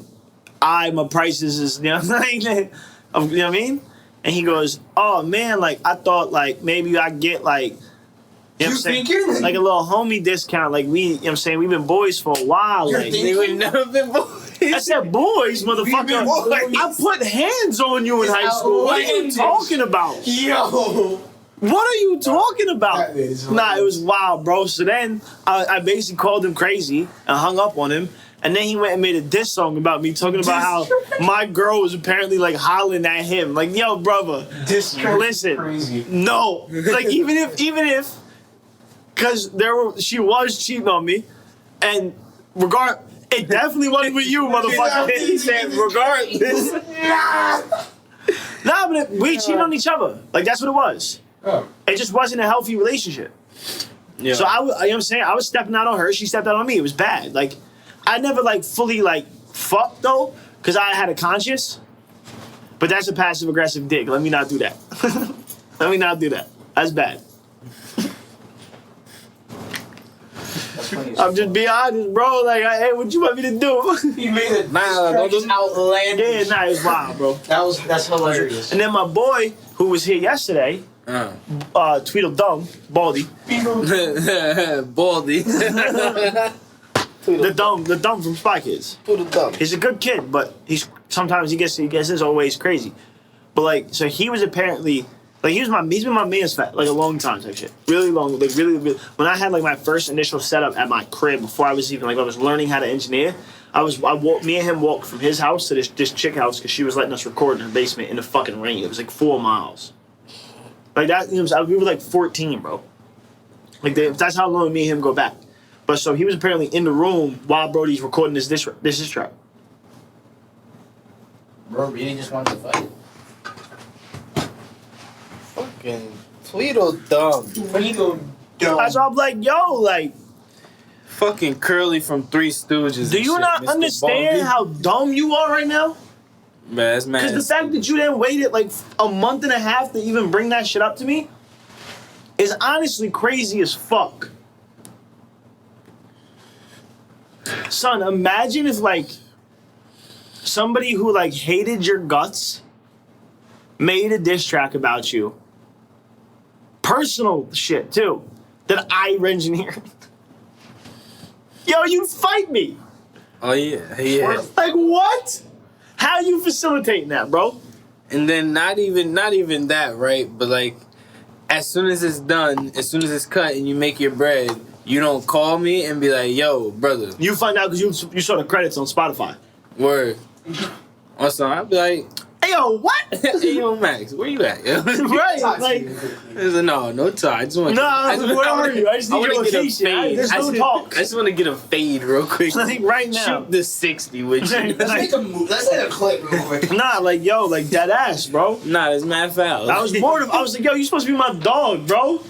my prices is, you know what I mean? And he goes, oh man, like I thought like maybe I get like, you know what I'm saying? Like a little homie discount. Like we, you know what I'm saying? We've been boys for a while. Like We've never been boys. I said boys, motherfucker. I put hands on you in high school. What are you talking about? Yo. What are you talking about? Nah, it was wild, bro. So then I basically called him crazy and hung up on him. And then he went and made a diss song about me, talking about how my girl was apparently like hollering at him. Like, yo, brother, listen, crazy. No, like even if, because she was cheating on me, and it definitely wasn't with you, motherfucker. He said regardless. Nah, but we cheated on each other. Like that's what it was. Oh. It just wasn't a healthy relationship. Yeah. So you know what I'm saying? I was stepping out on her. She stepped out on me. It was bad. Like, I never like fully like fucked though, because I had a conscience. But that's a passive aggressive dick. Let me not do that. Let me not do that. That's bad. I'm just being honest, bro. Like, hey, what you want me to do? You made it. Don't do- Outlandish. Yeah, nah, it's wild, bro. That's hilarious. And then my boy, who was here yesterday, Tweedledum, Baldy, Baldy. the dumb from Spy Kids. Tweedledum. He's a good kid, but sometimes he gets his own ways crazy. But like, so he was apparently like he's been my man's fat like a long time type shit, really long, like really. When I had like my first initial setup at my crib before I was even like I was learning how to engineer, me and him walked from his house to this chick house because she was letting us record in her basement in the fucking rain. It was like 4 miles. Like that, you know, we were like 14, bro. Like that's how long me and him go back. But so he was apparently in the room while Brody's recording this track. Bro, really just wanted to fight. Fucking Tweedledum. That's why I'm like, yo, like, Fucking Curly from Three Stooges. do and you shit, not Mr. understand Baldy. how dumb you are right now? Man, that's mad. Because the fact that you then waited like a month and a half to even bring that shit up to me is honestly crazy as fuck. Son, imagine if like somebody who like hated your guts made a diss track about you. Personal shit too. That I engineered. Yo, you fight me. Oh yeah, yeah. Like what? How you facilitating that, bro? And then not even that, right? But like, as soon as it's done, as soon as it's cut, and you make your bread, you don't call me and be like, "Yo, brother." You find out because you saw the credits on Spotify. Word. Or something. I'd be like, Hey, yo, what? "Hey, yo, Max, where you at?" Yo? Right, like, It's like, no time. I just want. where are you? I just need your wanna get a location. fade. There's no talk. I just want to get a fade real quick. Like right now. Shoot the 60 with you. Let's make a move. Let's hit a clip real quick. Nah, like, yo, like, dead ass, bro. Nah, it's mad foul. I was bored of, I was like, yo, you supposed to be my dog, bro.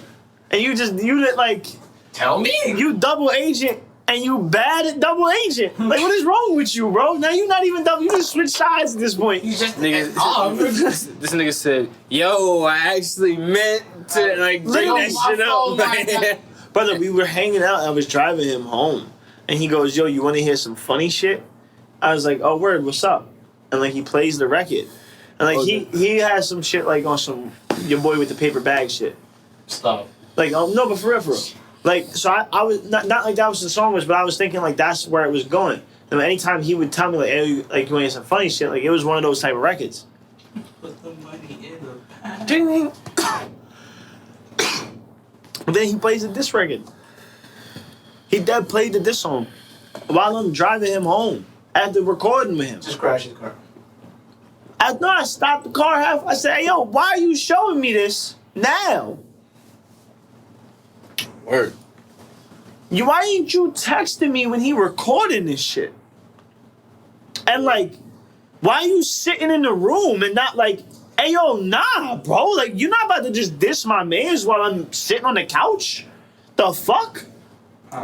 And you did, like, Tell me. you double agent and you bad at double agent. Like, what is wrong with you, bro? Now you not even double, you just switch sides at this point. You just Nigga, this nigga said, "Yo, I actually meant to like bring Yo, that my shit phone, up." my God. Brother, we were hanging out. I was driving him home. And he goes, yo, you want to hear some funny shit? I was like, oh, word, what's up? And, like, he plays the record. And, like, he has some shit, like, on some your boy with the paper bag shit. Stop. Like, no, but for real. Like, so I was, not like that was the song was, but I was thinking, like, that's where it was going. And anytime he would tell me, like, hey, you want to hear some funny shit, like, it was one of those type of records. Put the money in the bag. Ding, ding. And then he plays the diss record. He dead played the diss song while I'm driving him home after recording with him. Just crash his car. I stopped the car half. I said, hey, yo, why are you showing me this now? Word. Why ain't you texting me when he recording this shit? And like, why are you sitting in the room and not like, hey, yo, nah, bro. Like, you're not about to just diss my mans while I'm sitting on the couch? The fuck?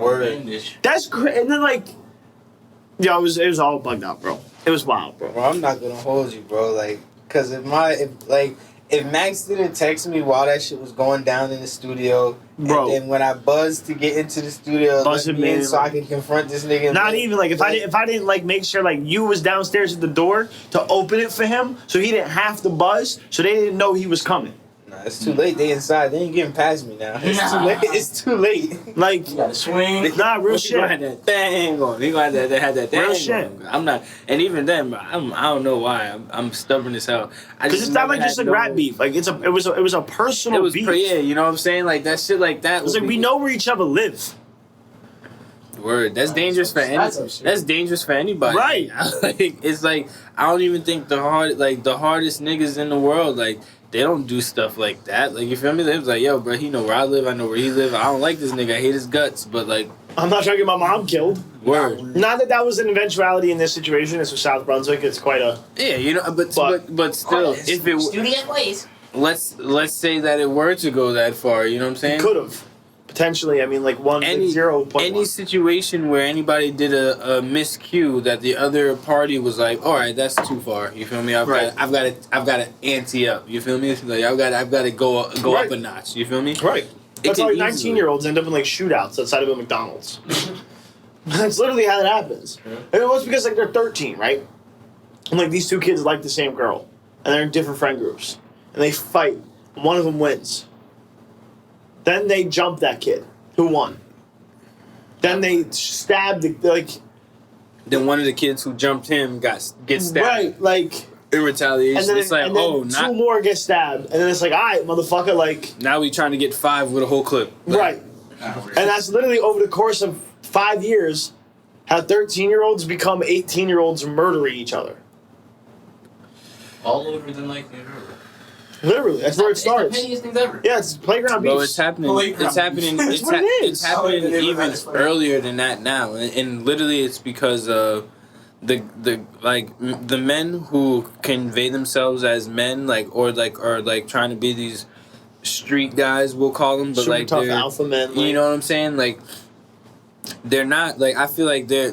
Word. That's crazy. And then like, yo, it was all bugged out, bro. It was wild, bro. Bro, I'm not gonna hold you, bro. Like, cause if Max didn't text me while that shit was going down in the studio, Bro. and then when I buzzed to get into the studio, Buzzed let me him in in, so I like- can confront this nigga. Not even like if I didn't like make sure like you was downstairs at the door to open it for him, so he didn't have to buzz, so they didn't know he was coming. Nah, it's too late. They inside. They ain't getting past me now. It's too Nah. late. It's too late. Like, You gotta swing. nah, real He gonna have shit. that thing on. He gonna have that thing Real on. shit. I'm not, and even then, bro, I don't know why. I'm stubborn as hell. Because it's not like just like rap beef. Like it was a personal It was beef. yeah, you know what I'm saying? Like that shit, like that. It's like we know where each other live. Word. That's dangerous for That's any. some shit. That's dangerous for anybody. Right. Like it's like I don't even think the hardest niggas in the world like. They don't do stuff like that. Like, you feel me? They was like, yo, bro, he know where I live. I know where he live. I don't like this nigga. I hate his guts. But, like, I'm not trying to get my mom killed. word. Not that was an eventuality in this situation. This was South Brunswick. It's quite a. Yeah, you know, but still, if it Studio ways. let's say that it were to go that far, you know what I'm saying? Could have. Potentially, I mean, like 0.1. Any situation where anybody did a miscue that the other party was like, all right, that's too far. You feel me? I've got to ante up. You feel me? Like I've got to go up a notch. You feel me? Right. That's how like 19-year-olds end up in like shootouts outside of a McDonald's. That's literally how that happens. Yeah. And it was because like they're 13, right? And like these two kids like the same girl, and they're in different friend groups, and they fight. And one of them wins. Then they jump that kid who won. Then they stab Then one of the kids who jumped him gets stabbed. Right, like in retaliation. and then, It's like, and then two more get stabbed, and then it's like, all right, motherfucker, like now we trying to get 5 with a whole clip. right. And that's literally over the course of 5 years, how 13-year-olds become 18-year-olds murdering each other. All over than like New Literally, that's where it It's the starts. pettiest things ever. Yeah, it's playground beef. Bro, it's happening. Playground. It's happening. That's what it is. It's happening Oh, yeah, even that's what- earlier than that now, and literally it's because the men who convey themselves as men, are trying to be these street guys, we'll call them, but Super like tough they're alpha men. you know what I'm saying, like. They're not like I feel like they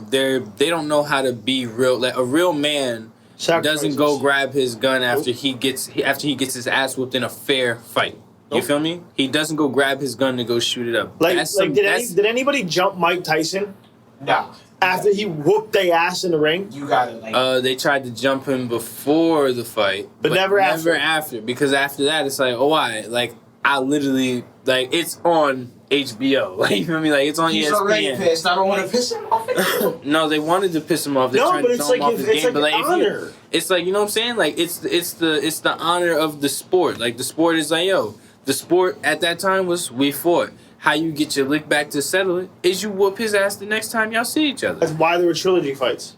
don't know how to be real. Like a real man doesn't go grab his gun after he gets his ass whooped in a fair fight. You Nope. feel me? He doesn't go grab his gun to go shoot it up. Did anybody jump Mike Tyson Nah. after he whooped their ass in the ring? You got it. Like, They tried to jump him before the fight, But never after. Because after that, it's like, oh, why? Like I literally it's on HBO. Like you feel me? Like it's on he's ESPN. already pissed. I don't want to piss him off. No, they wanted to piss him off. They tried But to it's throw him like off his it's game. like But like, honor. it's like, you know what I'm saying? Like it's the honor of the sport. Like the sport is like, yo, the sport at that time was we fought. How you get your lick back to settle it is you whoop his ass the next time y'all see each other. That's why there were trilogy fights.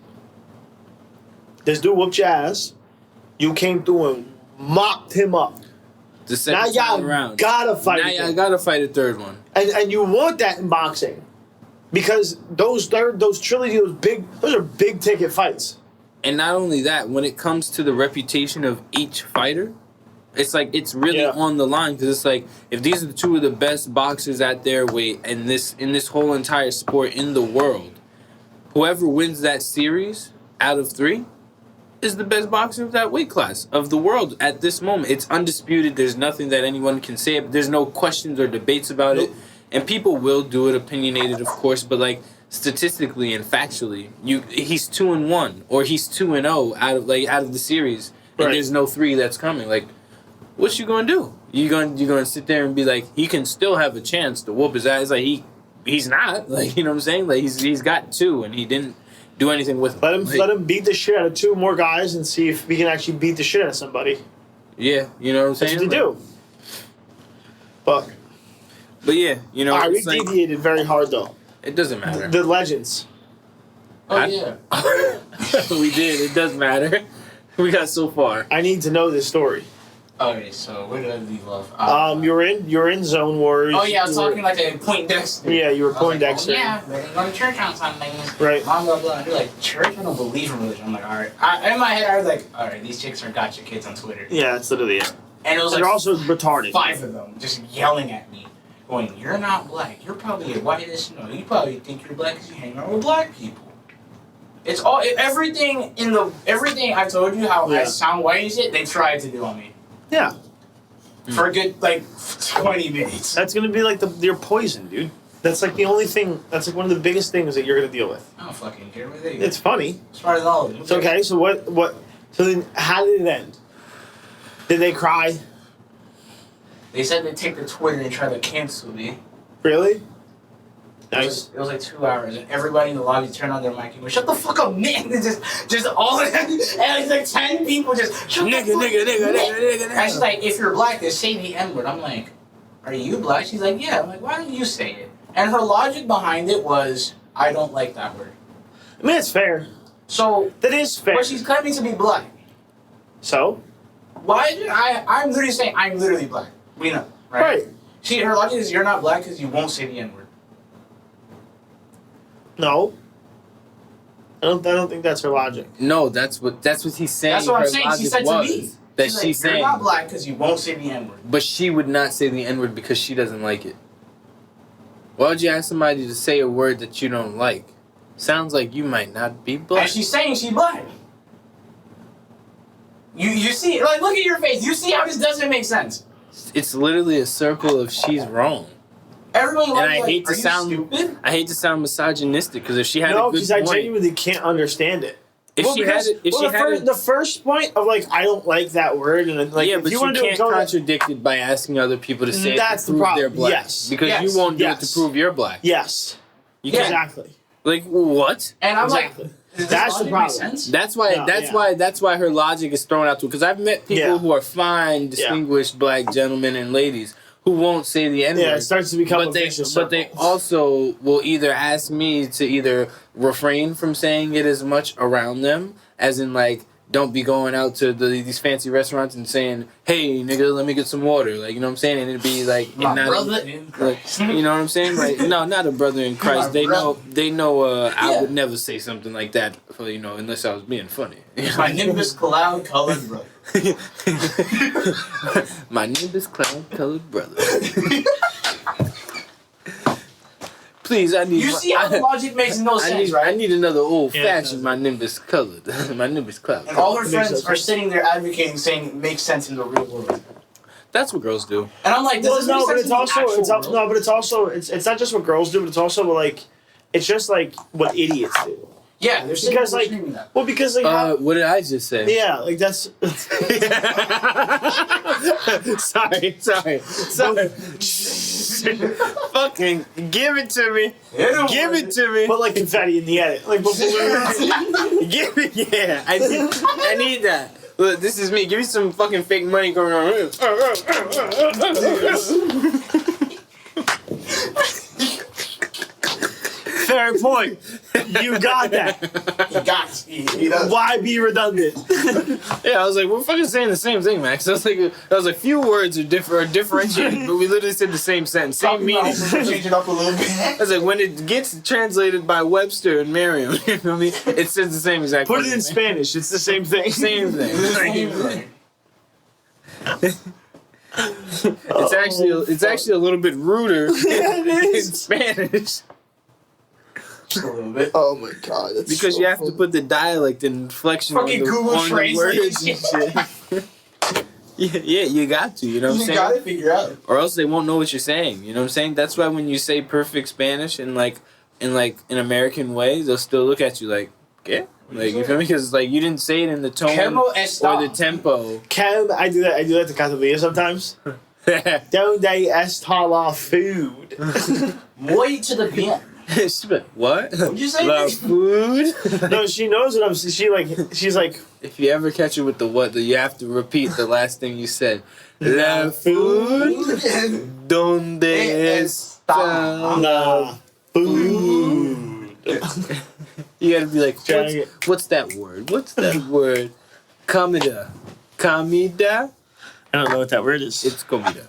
This dude whooped your ass. You came through and mopped him up. The Now second y'all time around. gotta fight Now again. y'all gotta fight a third one. And you want that in boxing, because those trilogy, those are big ticket fights. And not only that, when it comes to the reputation of each fighter, it's like it's really on the line, because it's like if these are two of the best boxers at their weight and in this whole entire sport in the world, whoever wins that series out of 3 is the best boxer of that weight class of the world at this moment. It's undisputed. There's nothing that anyone can say. There's no questions or debates about it. And people will do it opinionated, of course, but like statistically and factually, he's 2-1 or he's 2-0 out of the series, and there's no 3 that's coming. Like, what you gonna do? You gonna sit there and be like, he can still have a chance to whoop his ass? Like he's not. Like, you know what I'm saying? Like he's got 2 and he didn't do anything with it. Let him beat the shit out of 2 more guys and see if we can actually beat the shit out of somebody. Yeah, you know what I'm saying? That's what they do. But yeah, you know, all right, we deviated very hard though. It doesn't matter. The legends. oh yeah. We did. It does matter. We got so far. I need to know this story. Okay, so where did I leave off? You're in Zone Wars. Oh yeah, I was talking like a Poindexter. Yeah, you were I was like, Poindexter. oh, yeah, we're going to church on Sundays. Right. Blah blah blah. You're like, church? I don't believe in religion. I'm like, all right. In my head, I was like, all right, these chicks are gotcha kids on Twitter. Yeah, that's literally it. And it was They're like also retarded. 5 of them just yelling at me, going, "You're not black. You're probably a whitest. No, you probably think you're black because you hang out with black people." It's all everything I told you how I sound white and shit. They tried to do on me. Yeah, For a good 20 minutes. that's gonna be like your poison, dude. That's like the only thing. That's like one of the biggest things that you're gonna deal with. I don't fucking care what they. It's funny. Smart as all of them. It's okay. So what? So then, how did it end? Did they cry? They said they'd take the Twitter and try to cancel me. Really? Nice. It was like 2 hours, and everybody in the lobby turned on their mic and went, "Shut the fuck up, man!" And just all of them, and it's like 10 people just shut Nigga, the fuck nigga. And she's like, "If you're black, then say the N-word." I'm like, "Are you black?" She's like, "Yeah." I'm like, "Why don't you say it?" And her logic behind it was, "I don't like that word." I mean, it's fair. So, That is fair. but she's claiming to be black. So Why did I'm literally saying I'm literally black. We know, right? right. Her logic is you're not black because you won't say the N-word. No. I don't think that's her logic. No, that's what he's saying. That's what I'm her saying. She logic said to was, me. that She's she's like, saying. you're not black because you won't say the N-word. But she would not say the N-word because she doesn't like it. Why would you ask somebody to say a word that you don't like? Sounds like you might not be black. And she's saying she's black. You see, like, look at your face. You see how this doesn't make sense. It's literally a circle of she's wrong. Everybody And like, I hate to are you sound stupid? I hate to sound misogynistic because if she had No, a good because I point, genuinely can't understand it. if she had it, if she had it, the first point of like I don't like that word and like yeah, if but you you want to can't contradict it by asking other people to say That's it the to prove problem. they're black. Yes. Because Yes. you won't do it Yes. to prove you're black. yes, You can't. exactly. Like what? And I'm Exactly. like, does That's the this logic make problem. sense? That's why. Yeah, that's yeah. why. That's why her logic is thrown out to. Because I've met people Yeah. who are fine, distinguished black gentlemen and ladies who won't say the N word. Yeah, it starts to become a But they, vicious but they circle. also will either ask me to either refrain from saying it as much around them, as in like, don't be going out to these fancy restaurants and saying, "Hey, nigga, let me get some water." Like, you know what I'm saying? And it'd be like, My and not- brother in like, Christ. you know what I'm saying? Like, no, not a brother in Christ. My They know. brother. They know. I Yeah. would never say something like that. For, unless I was being funny. My Nimbus cloud colored brother. My Nimbus cloud colored brother. Please, I need. You see how the logic makes no sense, I right? need another old Yeah, it fashioned. does. My Nimbus colored. My Nimbus cloud. And all her Makes friends no are sense. sitting there advocating, saying it makes sense in the real world. That's what girls do. And I'm like, this Well, doesn't no, make but sense it's in the also actual it's world. no, but it's also it's not just what girls do, but it's also like it's just like what idiots do. Yeah, they're sitting Because there like screaming that. well because like how, What did I just say? yeah like that's sorry. Fucking give it to me. Give it to me. put like confetti in the edit like before Give me, yeah. I need that. Look, this is me. Give me some fucking fake money going on. fair point. You got that. He does. Why be redundant? Yeah, I was like, we're fucking saying the same thing, Max. I was like, a few words are differentiated, but we literally said the same sentence, same meaning. Change it up a little bit. I was like, when it gets translated by Webster and Merriam, you know what I mean? It says the same exact Put it fucking in thing. Spanish. It's the same thing. Same thing. It's actually a little bit ruder in Spanish Just a little bit. Oh my god. That's because so you have to funny. put the dialect and inflection Fucking on the, Google on the Translate. words and shit. Yeah, you got to. You know what I'm You saying? gotta figure out. Or else they won't know what you're saying. You know what I'm saying? That's why when you say perfect Spanish in an American way, they'll still look at you like, yeah, like you feel me? Because like you didn't say it in the tone Como or está? the tempo. Cam, I do that to Catalina sometimes. Don't they estala food? Muy to the bien. She's like, what? What'd you say? Love food. No, she knows what I'm. She's like. If you ever catch her with the what, you have to repeat the last thing you said. La food. Donde está? Nah. Food. You gotta be like, Trying what's that word? What's that word? Comida. Comida? I don't know what that word is. It's comida.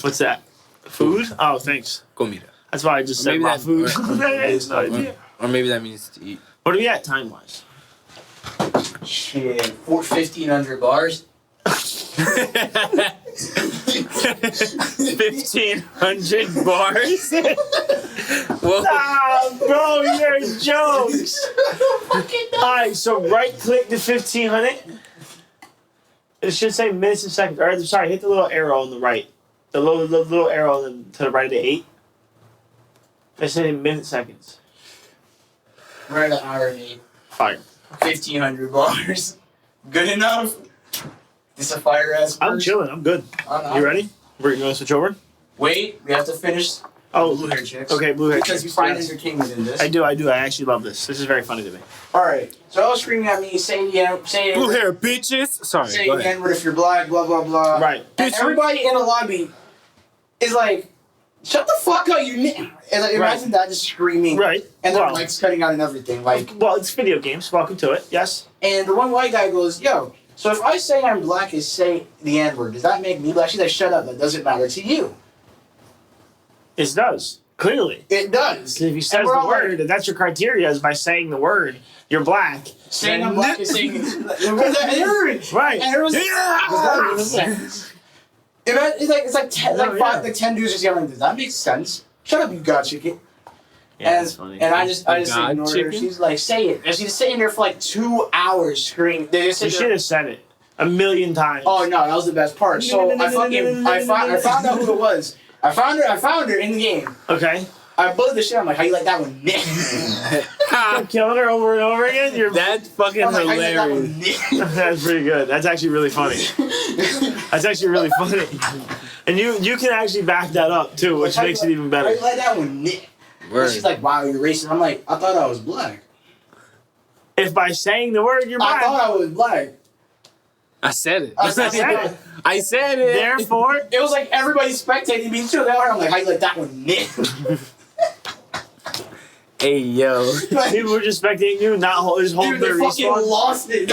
What's that? Food? Oh, thanks. Comida. That's why I just said Maybe my that- food. or- It's no idea. Or maybe that means to eat. What are we at time wise? Shit. 1,500 bars. 1,500 bars? Well, Ah, bro, you're jokes. Alright, so right click the 1500. It should say minutes and seconds. Or sorry, hit the little arrow on the right. The little arrow to the right of the 8. It's saying minute seconds. We're at an hour and 8. Fire. 1,500 bars. Good enough. This a fire ass. I'm burst? chilling. I'm good. You ready? We're gonna switch over. Wait, we have to finish Oh, Blue Hair Chicks. okay, blue hair. Because you Chicks, find yes. entertainment in this. I do. I actually love this. This is very funny to me. Alright. So I was screaming at me, say blue hair bitches. Sorry, say go the ahead. N-word if you're black, blah blah blah. Right. And everybody in the lobby is like, shut the fuck up, you nigga. And like, imagine that just screaming. Right. And their Well, mics cutting out and everything. Like, well, it's video games. Welcome to it. Yes. and the one white guy goes, yo, so if I say I'm black and say the N-word, does that make me black? She's like, shut up, that doesn't matter to you. It does. Clearly. It does. If you says And the we're all word, like, and that's your criteria is by saying the word, you're black. saying then- I'm black and saying Right. And everyone's like, does that make sense? It's like 10 dudes just yelling, does that make sense? shut up, you god chicken. Yeah, and, that's funny. and I just God ignored her. chicken? She's like, say it. And she's sitting there for like 2 hours screaming. They just You sit should there. have said it 1,000,000 times. Oh no, that was the best part. So I found out who it was. I found her in the game. Okay. I bullied the shit. I'm like, how you like that one, Nick? You're killing her over and over again. You're That's fucking I'm like, how you like that hilarious. one, Nick? That's pretty good. That's actually really funny. That's actually really funny. And you can actually back that up too, which How you makes it like- even How better. you like that one, Nick? And Word. she's like, wow, you're racist. I'm like, I thought I was black. If by saying the word you're I black, thought I was black. I said it. I said it. I said it. therefore, It was like everybody spectating me too. I'm like, how you like that one, Nick? Hey yo. people were just spectating you, not just holding Dude, they their fucking respawn. lost it.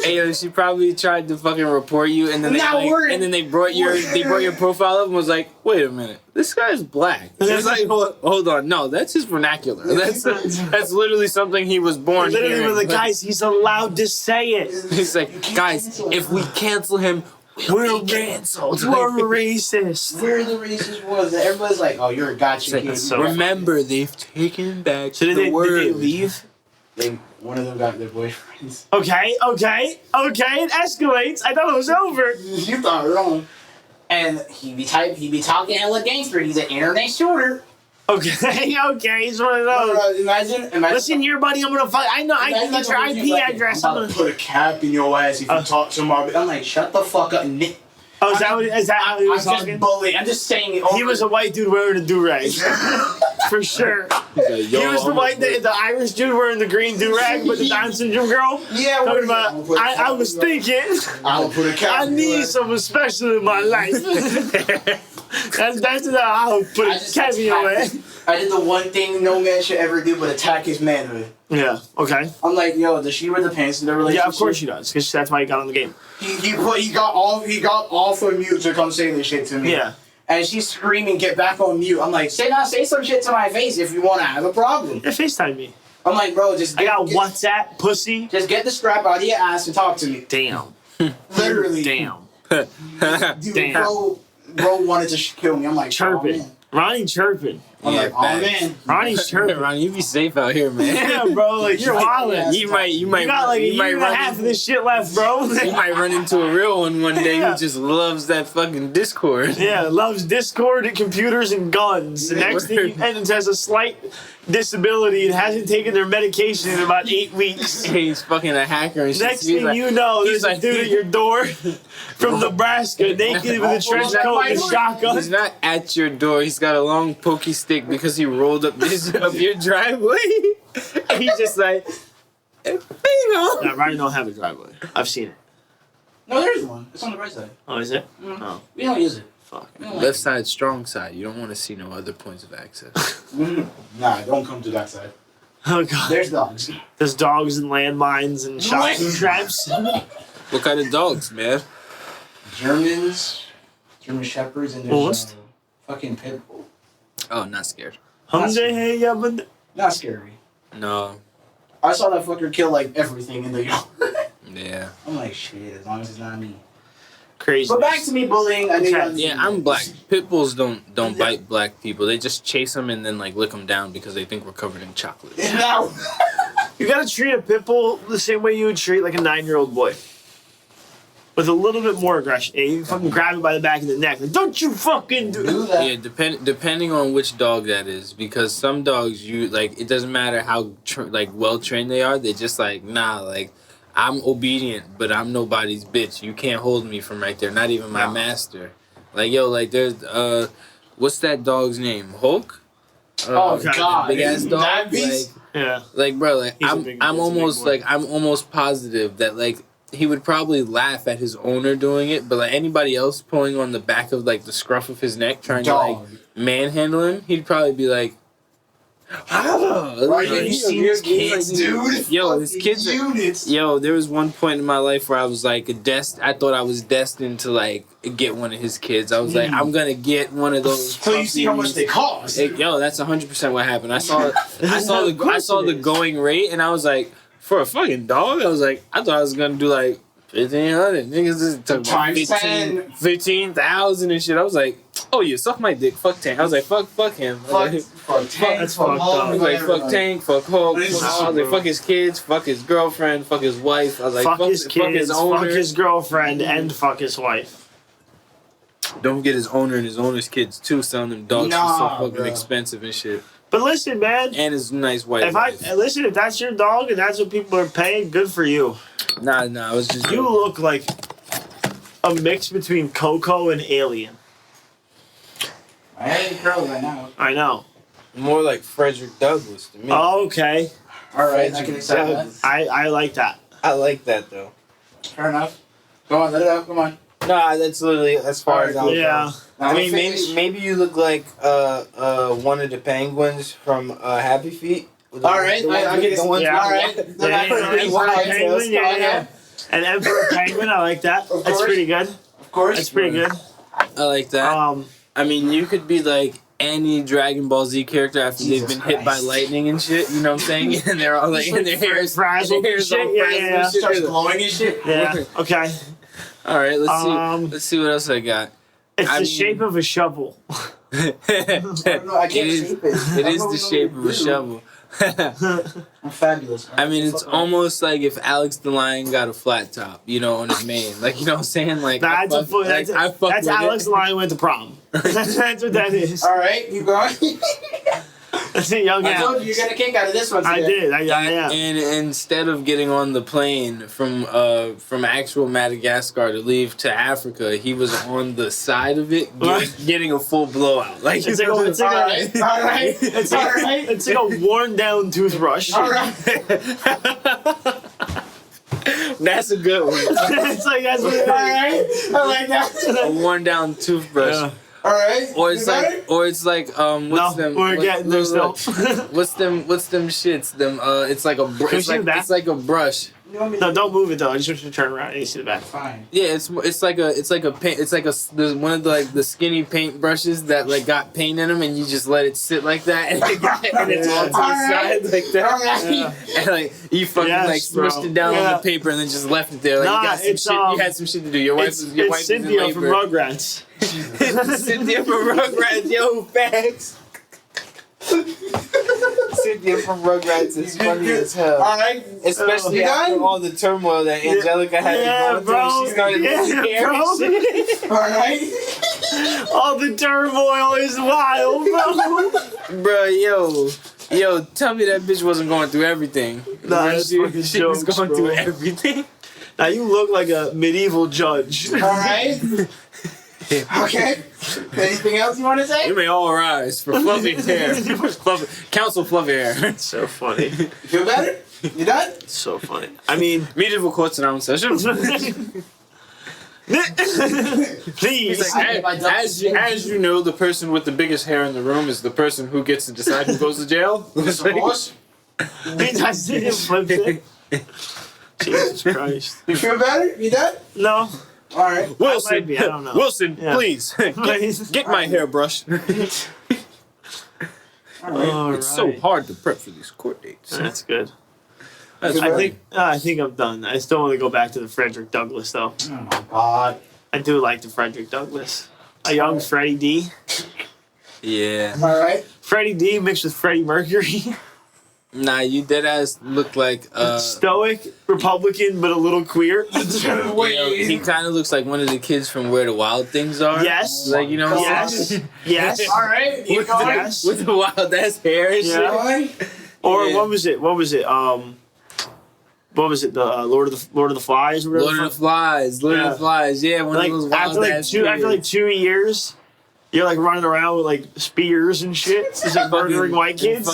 Hey yo, she probably tried to fucking report you, and then Now we're- they brought your profile up and was like, wait a minute, this guy's black. It's like, hold on, no, that's his vernacular. That's literally something he was born. Literally, hearing. with the guys, he's allowed to say it. He's like, guys, if we cancel him, we'll be canceled. We're racist. Where the racist was, everybody's like, oh, you're a gotcha kid. That's so- Remember, they've taken back So the did word. they leave? One of them got their boyfriends. Okay. It escalates. I thought it was over. You thought wrong. And he be talking hella gangster. He's an internet shooter. Okay. He's one of those. Imagine. Listen here, buddy. I'm gonna fight. I know. I can get your IP address. I'm gonna put a cap in your ass if you talk to my. I'm like, shut the fuck up, Nick. Oh, is that how he was I'm just talking? bullying. I'm just saying it. He was a white dude wearing a do-rag. For sure. He's like, He yo, was the I'm white, the Irish dude wearing the green do-rag, but the Down syndrome girl. Yeah, Talking about, I was thinking, I'll put a cap. I need some special in my life. that's how I would put I a just cameo in. I did the one thing no man should ever do, but attack his manhood. Yeah, okay. I'm like, yo, does she wear the pants in the relationship? Yeah, of course she does, because that's why he got on the game. He got off of mute to come say this shit to me. Yeah. And she's screaming, get back on mute. I'm like, say some shit to my face if you want to have a problem. Yeah, FaceTime me. I'm like, bro, just I get, got WhatsApp, pussy. just get the strap out of your ass and talk to me. Damn. Literally. Damn. Dude, Damn. bro wanted to kill me. I'm like, Chirping. Oh, man. Ronnie chirping. I'm like, oh facts. man. Ronnie's chirping. Ron, you be safe out here, man. Yeah, bro, like you're wildin'. You might You got like a you might year and a run half of this shit left, bro. You might run into a real one day Yeah. who just loves that fucking Discord. Yeah, loves Discord and computers and guns. The next thing you and has a slight disability and hasn't taken their medication in about 8 weeks. He's fucking a hacker and shit. Next He's thing like, you know, he's there's a like- dude at your door from Nebraska, naked with a trench coat and a shotgun. He's not at your door. He's got a long pokey stick because he rolled up your driveway. He's just like, bingo. Yeah, Ronnie don't have a driveway. I've seen it. No, there's one. It's on the right side. Oh, is it? Mhm. Oh, We don't use it. fuck. We don't like Left side, strong side. You don't want to see no other points of access. it. Nah, don't come to that side. Oh, God. There's dogs. There's dogs and landmines and shotgun traps. What kind of dogs, man? Germans, German Shepherds, and Well, there's fucking pit bull. Oh, not scared. Hyundai, yeah, but Not scary. No. I saw that fucker kill like everything in the yard. Yeah. I'm like, shit, as long as it's not me. crazy. But back to me bullying. I knew Okay. Yeah, I'm black. Pit bulls don't bite black people. They just chase them and then like lick them down because they think we're covered in chocolate. Now, You gotta treat a pit bull the same way you would treat like a 9-year-old boy. With a little bit more aggression. Yeah, you fucking grab it by the back of the neck. Like, don't you fucking do do that. Yeah, depending on which dog that is, because some dogs you like it doesn't matter how well trained they are. They just like nah, like I'm obedient, but I'm nobody's bitch. You can't hold me from right there. Not even my No. master. Like yo, like there's what's that dog's name? Hulk. Oh okay. God, big ass dog. That beast. Yeah. Like bro, like He's a I'm big almost boy. like I'm almost positive that like he would probably laugh at his owner doing it, but like anybody else pulling on the back of like the scruff of his neck trying to like Dog. manhandle him, he'd probably be like, Right, like, have you seen his kids, dude? Yo, his kids are- units. Yo, there was one point in my life where I was like I thought I was destined to like get one of his kids. I was like, I'm gonna get one of those. So you see how much they cost. Yo, that's 100% what happened. I saw the going rate, and I was like, for a fucking dog, I was like, I thought I was gonna do like 1,500 niggas is talking about Times 15,000 and shit. I was like, oh yeah, suck my dick, fuck Tank. I was like, fuck him. I was Fuck Tank, That's fuck fucked Hulk, up. I was like, fuck Tank, fuck Hulk. What is I was like, fuck his kids, fuck his girlfriend, fuck his wife. I was like, fuck his fuck kids, his owner. fuck his girlfriend, and fuck his wife. Don't forget his owner and his owner's kids too, selling them dogs Nah, for so fucking bro. expensive and shit. But listen, man. And his nice wife. If that's your dog and that's what people are paying, good for you. Nah, I was just. You look like a mix between Coco and Alien. I hate girls right now. I know. More like Frederick Douglass to me. Oh, okay. Alright, I can accept that. I like that. I like that though. Fair enough. Go on, let it out, come on. Nah, that's literally as far as I'll Yeah. go. I mean, maybe you look like one of the penguins from Happy Feet. Alright, I get the ones yeah. Alright. Yeah. And Emperor Penguin, I like that. Of That's course. pretty good. Of course. That's pretty good. I like that. I mean, you could be like any Dragon Ball Z character after Jesus they've been hit by Christ. lightning and shit. You know what I'm saying? And they're all like, and their hair's frazzled their hair's and all shit. Yeah, frazzled yeah, and shit. Starts glowing and shit. Yeah. Okay. All right, let's see. Um, Let's see what else I got. It's I the mean- shape of a shovel. it I can't is. shape it. It is the shape of a shovel. I'm fabulous. I mean, it's almost like if Alex the Lion got a flat top, you know, on his mane. Like, you know what I'm saying? Like, I That's fuck that's with Alex it. Lion went to prom. That's what that is. Alright, you going? That's a young I told Alex. you, you're gonna kick out of this one today. I did. Yeah. And instead of getting on the plane from actual Madagascar to leave to Africa, he was on the side of it getting a full blowout. Like, It's like Alright, alright, it's alright. it's like a worn down toothbrush. Alright. that's a good one. It's like that's what it is. Alright. I like that. A worn down toothbrush. Yeah. Alright. Or it's like, what's No, them? we're getting there still. What's them shits? It's like a Can you see the back? it's like a brush. No, don't move it though. I just want you to turn around and you see the back. Fine. Yeah, it's like a paint. It's like there's one of the like the skinny paint brushes that like got paint in them, and you just let it sit like that, and, it's all to the Alright. side like that. Alright. And like you fucking Yes, like smushed bro. it down Yeah. on the paper and then just left it there. Like Nah, you got some it's, shit. You had some shit to do. Your wife It's, was your wife it's was in Cynthia from labor. Rugrats. Cynthia from Rugrats, yo, facts. Cynthia from Rugrats is funny as hell. Alright. Especially You after done? all the turmoil that Angelica had Yeah, to go through. bro. She started losing Yeah, hair bro. and shit. Alright. All the turmoil is wild, bro. Bro, yo, tell me that bitch wasn't going through everything. Nah, that's she fucking was going jokes, through bro. everything. Now you look like a medieval judge. Alright. Okay. Anything else you want to say? You may all rise for fluffy hair. Council fluffy hair. So funny. You feel better? You done? So funny. I mean, Medieval quotes in our session. please. He's like, as you know, the person with the biggest hair in the room is the person who gets to decide who goes to jail. Of course. I see him flip it. Jesus Christ. You feel better? You done? No. Alright. Wilson, Might be, I don't know. Wilson, Yeah. please get my hairbrush. All It's so right. hard to prep for these court dates. That's good. That's I think I'm done. I still want to go back to the Frederick Douglass though. Oh my god. I do like the Frederick Douglass. A young Freddie D. yeah. Alright. Freddie D mixed with Freddie Mercury. Nah, you dead ass look like Stoic, Republican, but a little queer. he kind of looks like one of the kids from Where the Wild Things Are. Yes. Like, you know what I'm Yes. saying? Yes. Alright. Keep With going. Yes. With the wild ass hair and Yeah. Going. Or Yeah. what was it? What was it? The Lord of the Flies. Or Lord whatever of the Flies. Lord Yeah. of the Flies. Yeah, one like of those wild ass after like 2 years, you're like running around with like spears and shit, just like murdering white kids.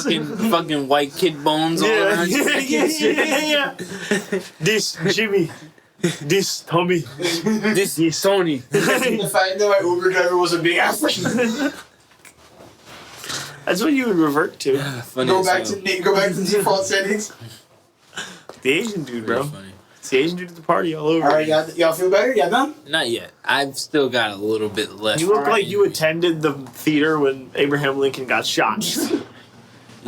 Fucking white kid bones all Yeah, around you. yeah. This Jimmy, this Tommy, This is Tony. The fact that my Uber driver was a big African. That's what you would revert to. Funny Go as back hell. to default settings. The Asian dude, Very bro. funny. It's the Asian dude at the party all over. Alright, y'all feel better? Y'all done? Not yet. I've still got a little bit left. You look Alright. like you attended the theater when Abraham Lincoln got shot.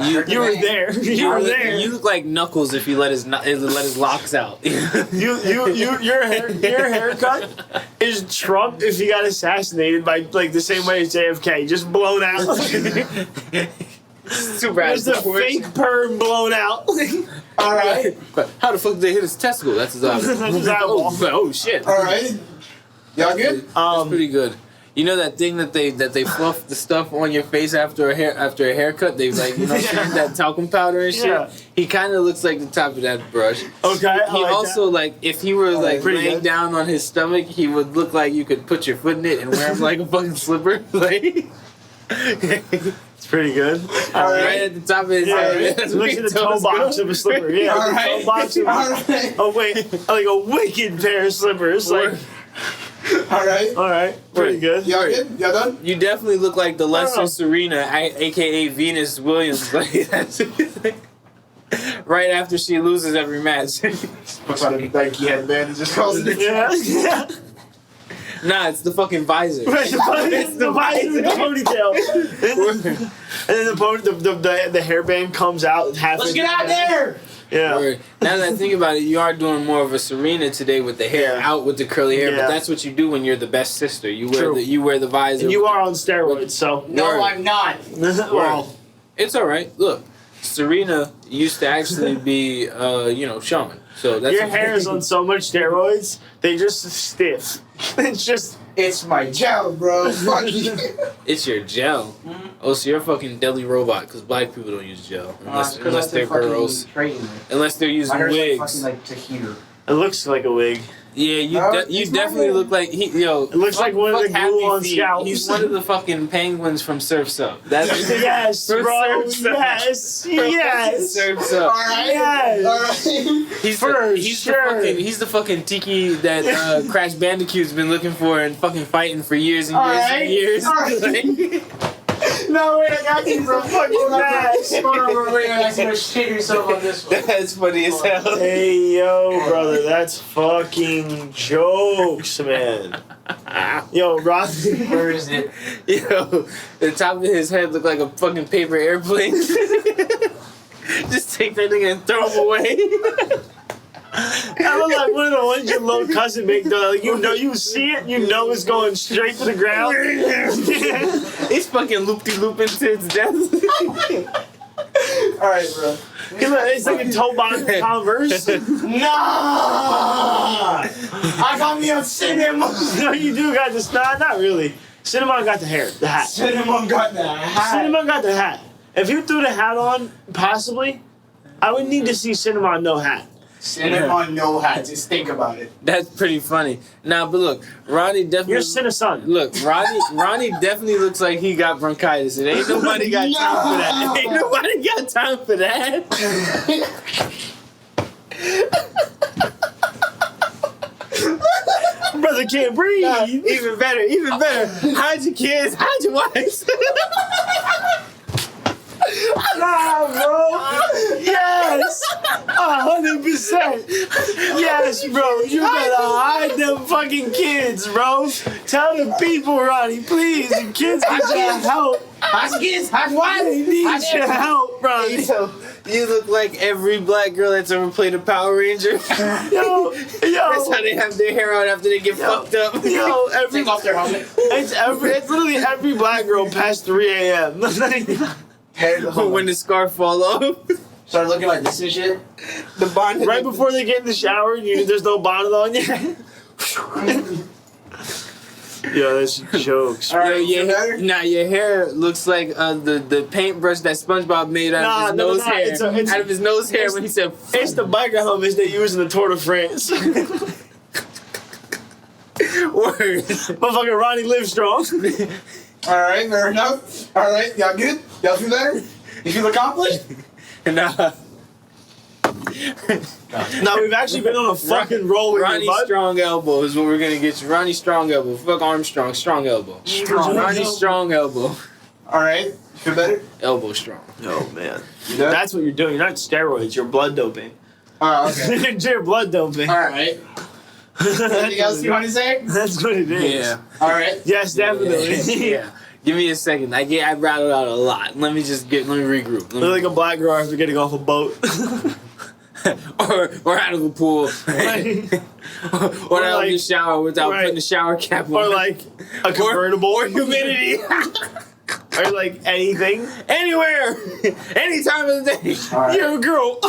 You were there. You were there. You look like Knuckles if you let his locks out. Your haircut is Trump if he got assassinated by like the same way as JFK, just blown out. Super There's the fake perm blown out. All right. How the fuck did they hit his testicle? That's his eyeball. That's his eyeball. Oh shit. All right. Y'all good? That's pretty good. You know that thing that they fluff the stuff on your face after a haircut? They like that talcum powder and shit. Yeah. He kind of looks like the top of that brush. Okay. He also like if he were like pretty laying good. down on his stomach, he would look like you could put your foot in it and wear him like a fucking slipper. Like It's pretty good. right at the top of his head. That's Look where at your the toe toes box go. of a slipper. Yeah, All the right. toe box of All right. oh wait, like a wicked pair of slippers. Like, All right. all right, pretty good. Y'all good? Y'all done? You definitely look like the lesser know. Serena, aka Venus Williams. Like that's right after she loses every match. Fucking Nike headband just calls it. Yeah. Nah, it's the fucking visor. Right, the visor with the ponytail. And then the hairband comes out half. Let's get out there. Yeah. Word. Now that I think about it, you are doing more of a Serena today with the hair Yeah. out with the curly hair, Yeah. but that's what you do when you're the best sister. You wear True. you wear the visor. And you are on steroids, so. No, Word. I'm not. Well, It's all right. Look, Serena used to actually be, Shaman. So that's your hair is on so much steroids, they just stiff. It's just. It's my gel, bro. Fuck you. It's your gel. Oh, so you're a fucking deli robot because black people don't use gel unless they're girls. Unless they're using wigs. Like to here. It looks like a wig. Yeah, you No, you it's definitely not. look like It looks like one of the Happy glue on Feet. scouts. He's one of the fucking penguins from Surf's Up. That's Yes, From bro. Surf's Up. Yes. Yes. Surf's All Up. right. Yes. All right. He's For he's sure. he's the fucking tiki that Crash Bandicoot's been looking for and fucking fighting for years and All years right. and years. All right. No, wait, I got you, bro. Fucking fast. Hold on, wait, I got you. Shit yourself on this one. That's funny as hell. Hey, yo, brother. That's fucking jokes, man. Yo, Rob. Where is it? Yo, the top of his head looked like a fucking paper airplane. Just take that nigga and throw him away. I look like one of the ones your little cousin make though. Like, you see it, you know it's going straight to the ground. He's fucking loop-de-looping to its death. All right, bro. It's like a toe box Converse. Nah! I got me a cinema. No, you do got the not really. Cinnamon got the hair, the hat. Cinema got the hat. Cinnamon got the hat. If you threw the hat on, possibly, I would need to see Cinnamon no hat. Cinema no hat. Just think about it. That's pretty funny. Nah, but look, Ronnie definitely. You're Cinnason. Look, Ronnie definitely looks like he got bronchitis. And ain't nobody got time for that. Ain't nobody got time for that. Brother can't breathe. Even better. Hide your kids, hide your wives. Nah, bro. Yes. 100%. Yes, bro. You better hide them fucking kids, bro. Tell the people, Ronnie, please. The kids need your help. Hot kids, hot wife. They need your help, Ronnie. Yo, you look like every black girl that's ever played a Power Ranger. Yo, That's how they have their hair out after they get fucked up. yo, every Take off their helmet. it's literally every black girl past 3 a.m. When the scarf fall off. Start looking like this and shit. The bonnet. Right before they get in the shower, there's no bonnet on you. Yo, that's jokes. All right, Yo, you better? your hair looks like the paintbrush that SpongeBob made out of his nose hair. It's out of his nose hair when he said, It's the biker helmets they use in the Tour de France. word. Motherfucking Ronnie Livestrong. All right, fair enough. All right, y'all good? Y'all feel better? You feel accomplished? Nah. No, we've actually been on a fucking roll with Ronnie you, bud. Strong Elbow is what we're gonna get you. Ronnie Strong Elbow. Fuck Armstrong. Strong Elbow. Strong. Ronnie Strong Elbow. All right, you feel better? Elbow strong. Oh, man. You done? That's what you're doing. You're not steroids. You're blood doping. Oh, okay. You're blood doping. All right. Anything else you want to say? That's what it is. Yeah. All right. Yes, definitely. Yeah. Give me a second. I rattled out a lot. Let me regroup. Look like a black girl after getting off a boat. or out of a pool. Right. or out of the shower without putting the shower cap on. Or like a convertible. Or humidity. Or like anything. Anywhere. Any time of the day. All right. You're a girl.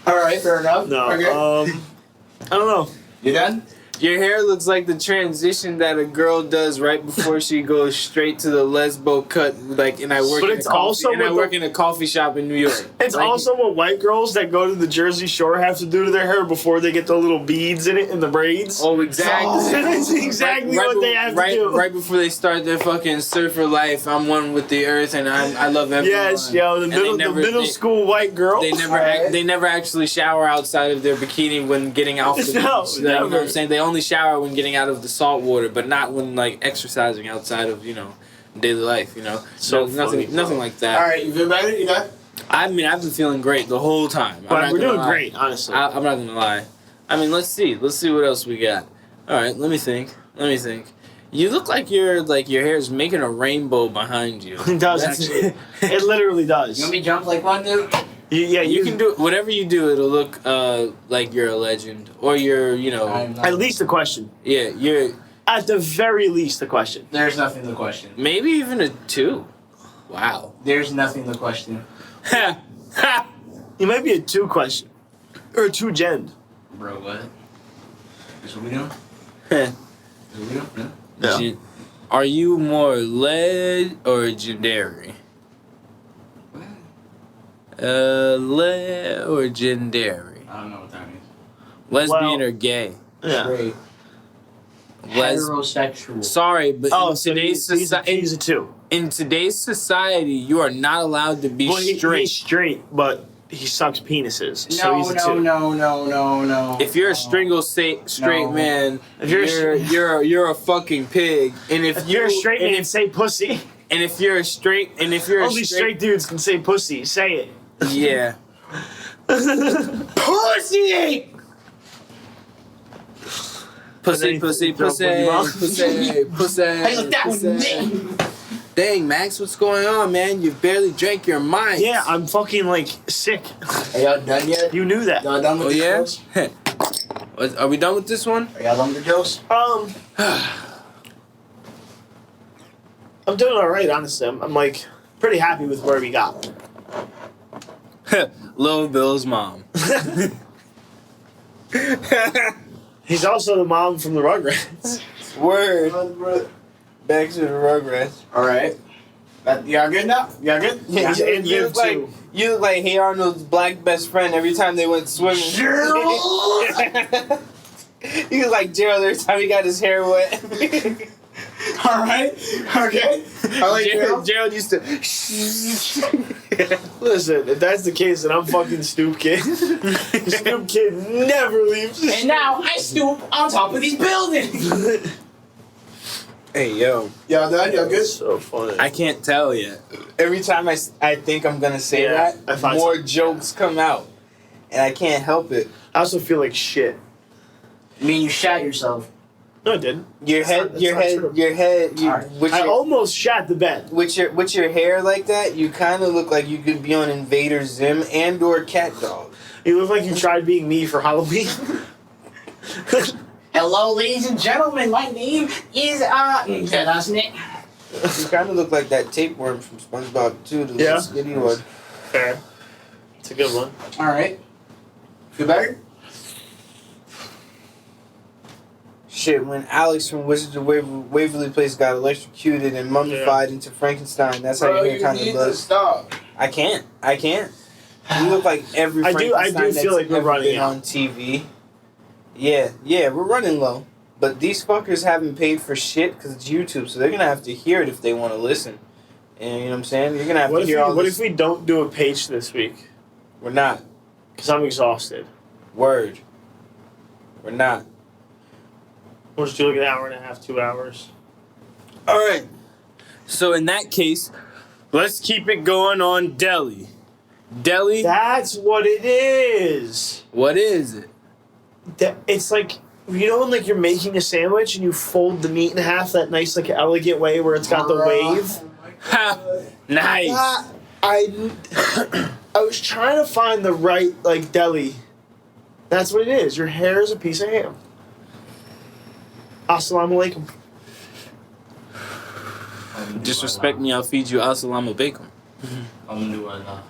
All right, fair enough. No. Okay. I don't know. You done? Your hair looks like the transition that a girl does right before she goes straight to the lesbo cut. Like, and I work. But in it's a coffee, also and I what work the- in a coffee shop in New York. It's Like, also what white girls that go to the Jersey Shore have to do to their hair before they get the little beads in it and the braids. Oh, exactly. That's exactly what they have to do. Right before they start their fucking surfer life, I'm one with the earth, and I love everyone. Yes, yo, the And they middle school white girl. They never actually shower outside of their bikini when getting off the beach. No, Like, you know what never. I'm saying? They only shower when getting out of the salt water, but not when like exercising outside of daily life. So nothing funny, nothing bro. like that. All right, you feel better? You done? I mean, I've been feeling great the whole time. I'm But not we're gonna doing lie. great, honestly. I'm not gonna lie. I mean, let's see what else we got. All right, let me think. You look like your hair is making a rainbow behind you. It does That's- actually. It literally does. You want me to jump like one, dude? You can do whatever you do. It'll look like you're a legend, or you're At least a question. you're At the very least, a question. There's nothing to question. maybe even a 2. Wow. There's nothing to question. You might be a 2 question. Or a 2 gen. Bro, what? This what we doing? This what we doing? Yeah. Yeah. Are you more lead or legendary? Lead or legendary? I don't know what that means. Lesbian Well- or gay? Yeah. Straight. Heterosexual. Sorry, but Oh, in so today's he's a 2. in today's society, you are not allowed to be Well, straight. he's straight, but he sucks penises. so No, he's a 2. no. If you're a straight No. man, If you're you're a fucking pig. And if If you're a straight and man, if, say pussy. and if you're a straight Only straight dudes can say pussy. Say it. yeah. Pussy! Pussy, pussy, pussy, pussy, pussy, Hey, look, that was pussy. me. Dang, Max, what's going on, man? You barely drank your mind. Yeah, I'm fucking like sick. Are y'all done yet? You knew that. Y'all done with Oh the yeah. jokes? Are we done with this one? Are y'all done with the jokes? I'm doing all right, honestly. I'm like pretty happy with where we got. Lil Bill's mom. He's also the mom from the Rugrats. Word. Back to the Rugrats. All right. Y'all good now? Y'all good? Yeah, he's in you Viv look like too. you look like Hey Arnold's black best friend every time they went swimming. He was like Gerald every time he got his hair wet. All right. Okay. I like Gerald used to. Listen, if that's the case, then I'm fucking Stoop Kid. Stoop Kid never leaves. And now I stoop on top of these buildings. Hey yo, Y'all done? Y'all good? So funny. I can't tell yet. Every time I think I'm gonna say Yeah, I that, find more so. jokes come out, and I can't help it. I also feel like shit. I mean, you shot yourself. No, I didn't. Your head, not- your that's head, not true. your head. You, Alright. with, I your, almost shot the bed. with your hair like that, you kind of look like you could be on Invader Zim and/or Cat Dog. You look like you tried being me for Halloween. Hello, ladies and gentlemen. My name is that's Nick. You kind of look like that tapeworm from SpongeBob too, the Yeah. little skinny one. Fair. It's a good one. All right. Feel better? Shit, when Alex from Wizards of Waverly Place got electrocuted and mummified into Frankenstein, that's how your hair kind of looks. stop. I can't. You look like every I do Frankenstein feel like that's we're ever running been out. on TV. Yeah, we're running low. But these fuckers haven't paid for shit because it's YouTube, so they're gonna have to hear it if they want to listen. And you know what I'm saying? You're gonna have What to if, hear all what this. if we don't do a page this week? We're not. Because I'm exhausted. Word. We're not. We'll just do like an hour and a half, 2 hours. All right. So in that case, let's keep it going on Delhi. Delhi. That's what it is. What is it? It's like You know when like you're making a sandwich and you fold the meat in half that nice like elegant way where it's got the wave? Ha! Nice. I was trying to find the right like deli. That's what it is. Your hair is a piece of ham. Assalamu alaikum. Disrespect me, I'll feed you assalamu alaikum. I'm new enough.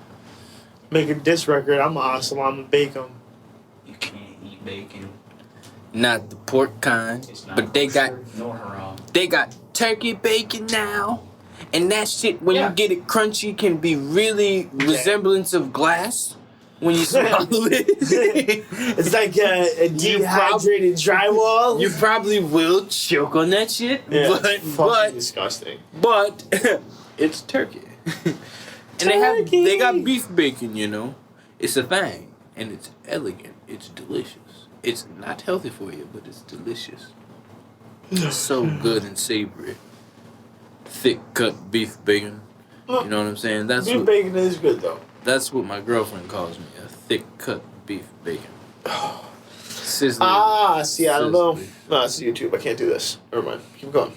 Make a diss record. I'm assalamu alaikum. You can't eat bacon. Not the pork kind, It's not but they got kosher nor haram. turkey bacon now, and that shit when Yeah. you get it crunchy can be really resemblance of glass when you swallow it. It's like a dehydrated drywall. You probably will choke on that shit, Yeah, but it's fucking disgusting. it's turkey. And Turkey. they got beef bacon, you know. It's a thing, and it's elegant. It's delicious. It's not healthy for you, but it's delicious. It's so good and savory. Thick cut beef bacon. You know what I'm saying? Beef bacon is good though. That's what my girlfriend calls me. A thick cut beef bacon. Sizzling. See, I don't know. Sizzling. No, it's YouTube. I can't do this. Never mind. Keep going.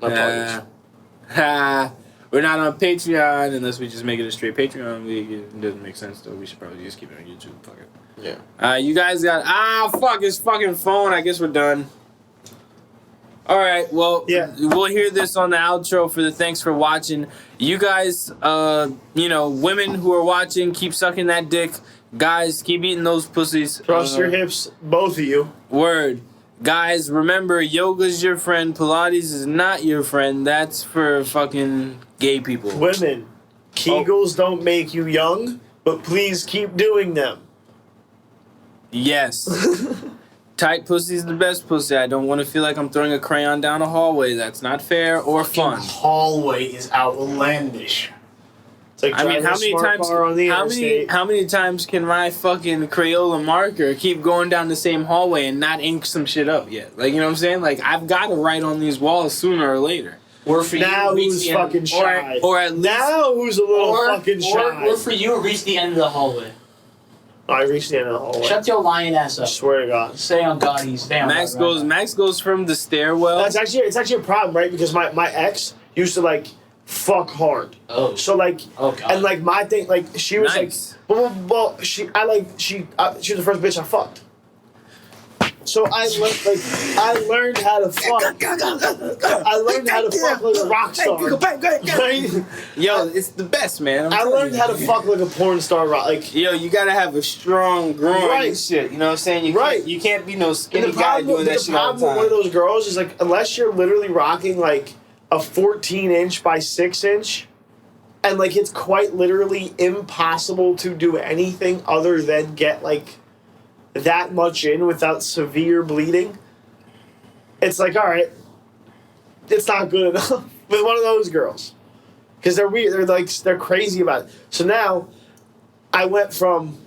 My apologies. We're not on Patreon unless we just make it a straight Patreon. It doesn't make sense though. We should probably just keep it on YouTube. Fuck it. Yeah. You guys got fuck his fucking phone. I guess we're done. All right. Well, Yeah. we'll hear this on the outro for the thanks for watching. You guys, women who are watching, keep sucking that dick. Guys, keep eating those pussies. Cross your hips, both of you. Word. Guys, remember, yoga's your friend. Pilates is not your friend. That's for fucking gay people. Women, Kegels don't make you young, but please keep doing them. Yes. Tight pussy's the best pussy. I don't want to feel like I'm throwing a crayon down a hallway. That's not fair or fun. Hallway is outlandish. It's like I mean, driving how a many smart times? car on the interstate. How many times can my fucking Crayola marker keep going down the same hallway and not ink some shit up yet? Like, you know what I'm saying? Like, I've got to write on these walls sooner or later. Or for Now you, reach who's the end- fucking shy? Or at least Now who's a little fucking shy? or for you, reach the end of the hallway. I reached the end of the hallway. Shut your lying ass I up. swear to God. Stay on God. He's stay on Max God goes. right now. Max goes from the stairwell. It's actually a problem, right? Because my ex used to like fuck hard. Oh. So like, Oh, God. and like my thing, like she was Nice. like, well, she was the first bitch I fucked. So I learned how to fuck. I learned how to fuck like a rock star. Right? Yo, it's the best, man. I learned how to fuck like a porn star. Like, Yo, you gotta have a strong groin Right. and shit. You know what I'm saying? You Right. Can't, you can't be no and skinny guy doing that shit all the problem with one of time. those girls is like, unless you're literally rocking like a 14-inch by 6-inch, and like it's quite literally impossible to do anything other than get like that much in without severe bleeding. It's like, all right, it's not good enough with one of those girls because they're weird. They're crazy about it. So now I went from,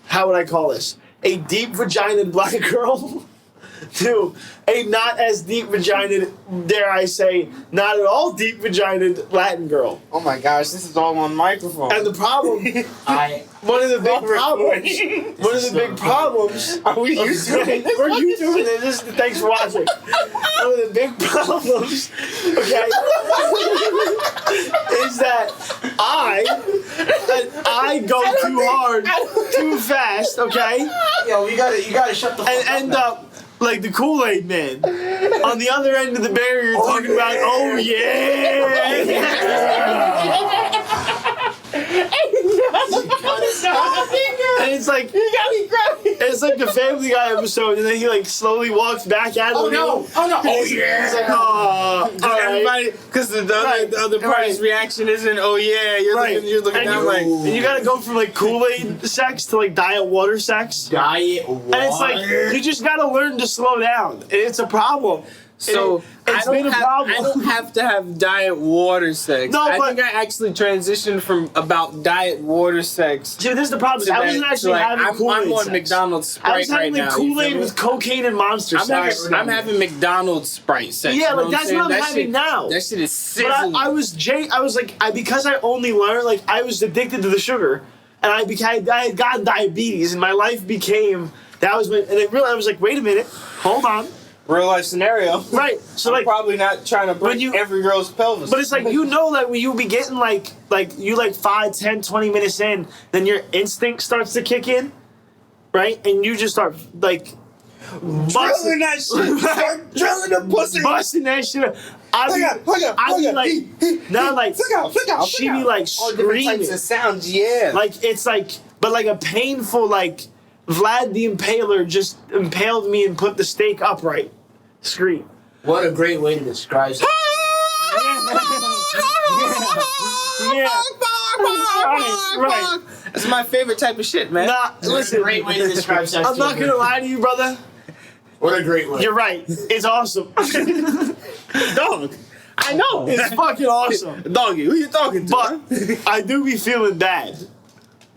how would I call this, a deep vaginaed black girl to a not as deep vaginaed, dare I say, not at all deep vaginaed Latin girl. Oh my gosh, this is all on microphone. And the problem, one of the big problems. Are we used to it? We're YouTubing this. Thanks for watching. One of the big problems, okay, is that I go too hard, too fast, okay, Yo, you gotta shut the fuck and up. end up like the Kool-Aid Man on the other end of the barrier talking about, oh yeah. And it's like the Family Guy episode, and then he like slowly walks back at him. Oh no! Oh no! Oh yeah! He's like, oh, all right. Everybody, because the other party's reaction isn't, oh yeah, you're looking and down you, like, and you gotta go from like Kool-Aid sex to like diet water sex. Diet water. And it's like, you just gotta learn to slow down. And it's a problem. so It's been a problem. I don't have to have diet water sex. No, I but- think I actually transitioned from about diet water sex. See, this is the problem. to I wasn't that- actually to, like, having I'm Kool-Aid on sex. McDonald's I Sprite was right having now. like you Kool-Aid feel me? with cocaine and Monster sex. I'm having McDonald's Sprite sex. Yeah, you know like, what that's saying? what I'm That having shit- now. That shit is But sizzling. I was like, because I only learned, like, I was addicted to the sugar. and I had gotten diabetes, and my life became that was my, and it really I was like, wait a minute, hold on, Real life scenario. right? So I'm like, probably not trying to break every girl's pelvis. but it's like that when you be getting like you like 5, 10, 20 minutes in, then your instinct starts to kick in, right? And you just start like drilling that shit. Start drilling the pussy. busting that shit up. I'd be like, now like, she be like all different types screaming. of sounds. Yeah. Like, it's like, but like a painful, like, Vlad the Impaler just impaled me and put the stake upright. Scream. What a great way to describe sex. Yeah. Right. That's my favorite type of shit, man. Nah, What a listen, great way to describe sex. I'm not gonna lie to you, brother. What a great way. You're right. It's awesome. Dog. I know. It's fucking awesome. Doggy, who you talking to? But I do be feeling bad.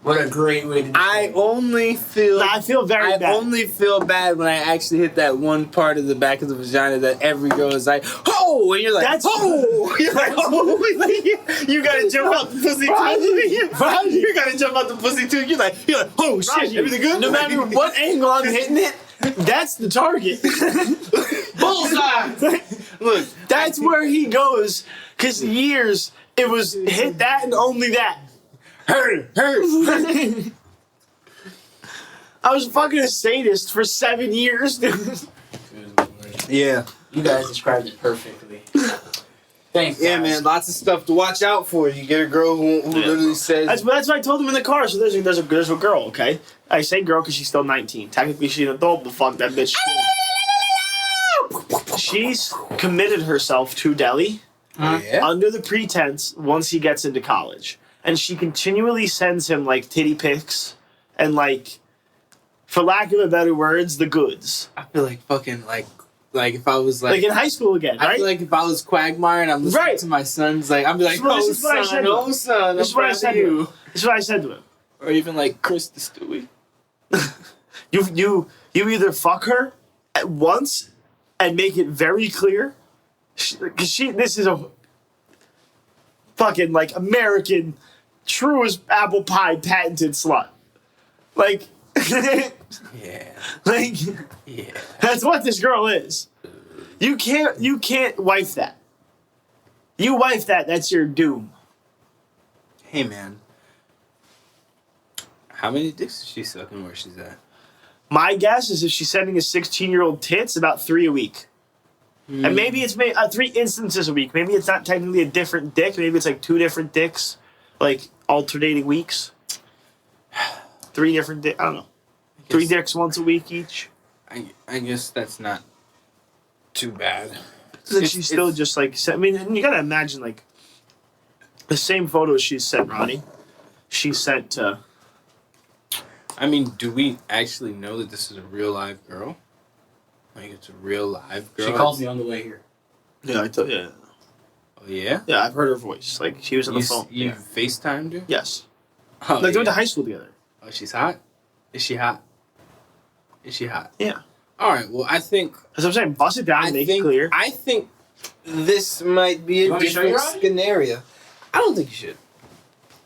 What a great way to I only feel. I feel very I bad. only feel bad when I actually hit that one part of the back of the vagina that every girl is like, oh, and you're like, That's- oh, you're like, oh, you gotta jump out the pussy too. You gotta jump out the pussy too. You're like, oh shit, Raji, everything good? no matter what angle I'm hitting it, that's the target. bullseye. Look, That's where he goes. Cause years it was hit that and only that. hurt. I was fucking a sadist for 7 years. Yeah. You guys described it perfectly. Thanks. Yeah, guys. man, lots of stuff to watch out for. You get a girl who literally says, That's what I told him in the car. So there's a girl, okay? I say girl because she's still 19. Technically she's an adult, but fuck that bitch. She's committed herself to Delhi yeah. under the pretense once he gets into college. And she continually sends him like titty pics and like, for lack of a better words, the goods. I feel like fucking like if I was Like in high school again, I right? feel like if I was Quagmire and I'm listening Right. to my sons, like I'd be like, Well, this oh is what I said son, to him. oh son, This is what I said to you. him. This is what I said to him. Or even like Chris the Stewie. You either fuck her at once and make it very clear, because this is a fucking like American, true as apple pie patented slut. Like, Yeah. like Yeah. that's what this girl is. You can't wife that. You wife that, that's your doom. Hey man. How many dicks is she sucking where she's at? My guess is if she's sending a 16-year-old tits, about 3 a week. And maybe it's 3 instances a week. Maybe it's not technically a different dick. Maybe it's like 2 different dicks, like alternating weeks. 3 different dicks. I don't know. 3 dicks once a week each. I guess that's not too bad. So then she's still just like, I mean, and you gotta imagine like the same photos she sent Ronnie. She sent to. I mean, do we actually know that this is a real live girl? Like it's a real live girl? She called me on the way here. Yeah, I thought. Yeah, Oh yeah? yeah, I've heard her voice. Like she was on the phone. You FaceTimed her? Yes, Oh, like they went to yeah. high school together. Oh, she's hot? Is she hot? Is she hot? Yeah, Alright, well I think that's what I'm saying. Bust it down, make it clear. I think this might be You a want me to show you, different Ronnie? scenario. I don't think you should.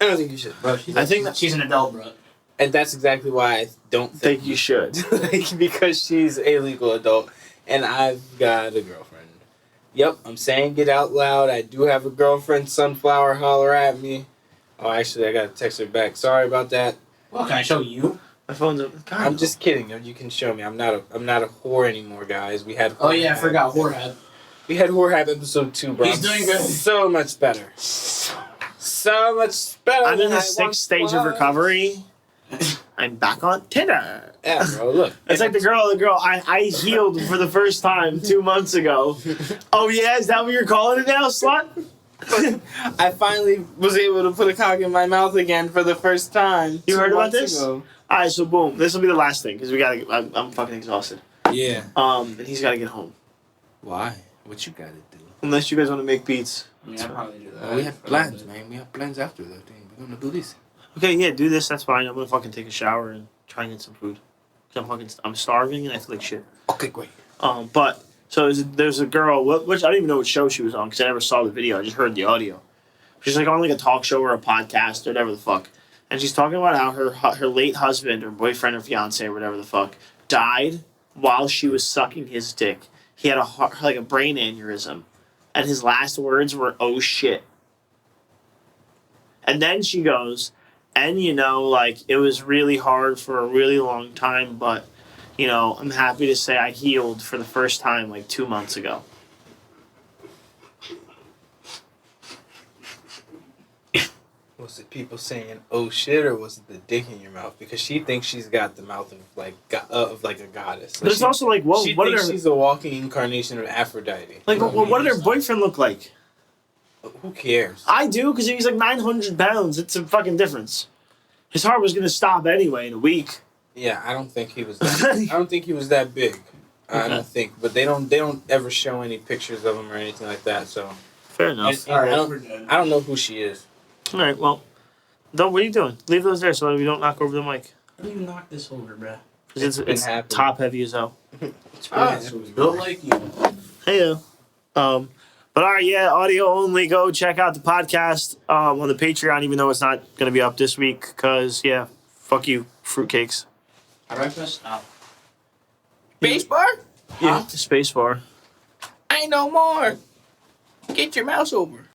I don't think you should. Bro, I think that- she's an adult, bro. And that's exactly why I don't Think you should. like, because she's a legal adult and I've got a girlfriend. Yep, I'm saying it out loud. I do have a girlfriend. Sunflower, holler at me. Oh, actually, I gotta text her back. Sorry about that. Well, can I show you? My phone's up. God, I'm just kidding. You can show me. I'm not a whore anymore, guys. We had. Oh yeah, I forgot Horhab. We had Whorehab episode 2, bro. He's doing good. So much better. So much better. I'm in than the I 6th once stage of was. recovery. I'm back on Tinder. Yeah, bro. Look. It's like the girl I healed for the first time 2 months ago. Oh yeah, is that what you're calling it now, slut? I finally was able to put a cock in my mouth again for the first time. You 2 heard about months this? ago. Alright, so boom. This will be the last thing because we gotta. I'm fucking exhausted. Yeah. And he's gotta get home. Why? What you gotta do? Unless you guys want to make beats. I mean, I'd probably do that. Well, we have plans, man. We have plans after that thing. We're gonna do this. Okay, yeah, do this. That's fine. I'm gonna fucking take a shower and try and get some food. 'Cause I'm starving and I feel like shit. Okay, great. But so there's a girl, which I don't even know what show she was on because I never saw the video. I just heard the audio. She's like on like a talk show or a podcast or whatever the fuck. and she's talking about how her late husband or boyfriend or fiance or whatever the fuck died while she was sucking his dick. He had a brain aneurysm, and his last words were "oh shit." And then she goes, and it was really hard for a really long time, but I'm happy to say I healed for the first time 2 months ago. Was it people saying "oh shit" or was it the dick in your mouth? Because she thinks she's got the mouth of a goddess. But it's also what thinks she's a walking incarnation of Aphrodite. What did her boyfriend look like? Who cares? I do, because he's 900 pounds. It's a fucking difference. His heart was gonna stop anyway in a week. Yeah, I don't think he was. I don't think he was that big. I don't think, but they don't ever show any pictures of him or anything like that. So fair enough. All right, I don't know who she is. All right, well, what are you doing? Leave those there so that we don't knock over the mic. How do you knock this over, bruh? Because it's top heavy as hell. So it's built like you. Hey, but all right, yeah, audio only. Go check out the podcast on the Patreon, even though it's not going to be up this week. Because fuck you, fruitcakes. How do I press stop? Spacebar? Yeah, spacebar. Ain't no more. Get your mouse over.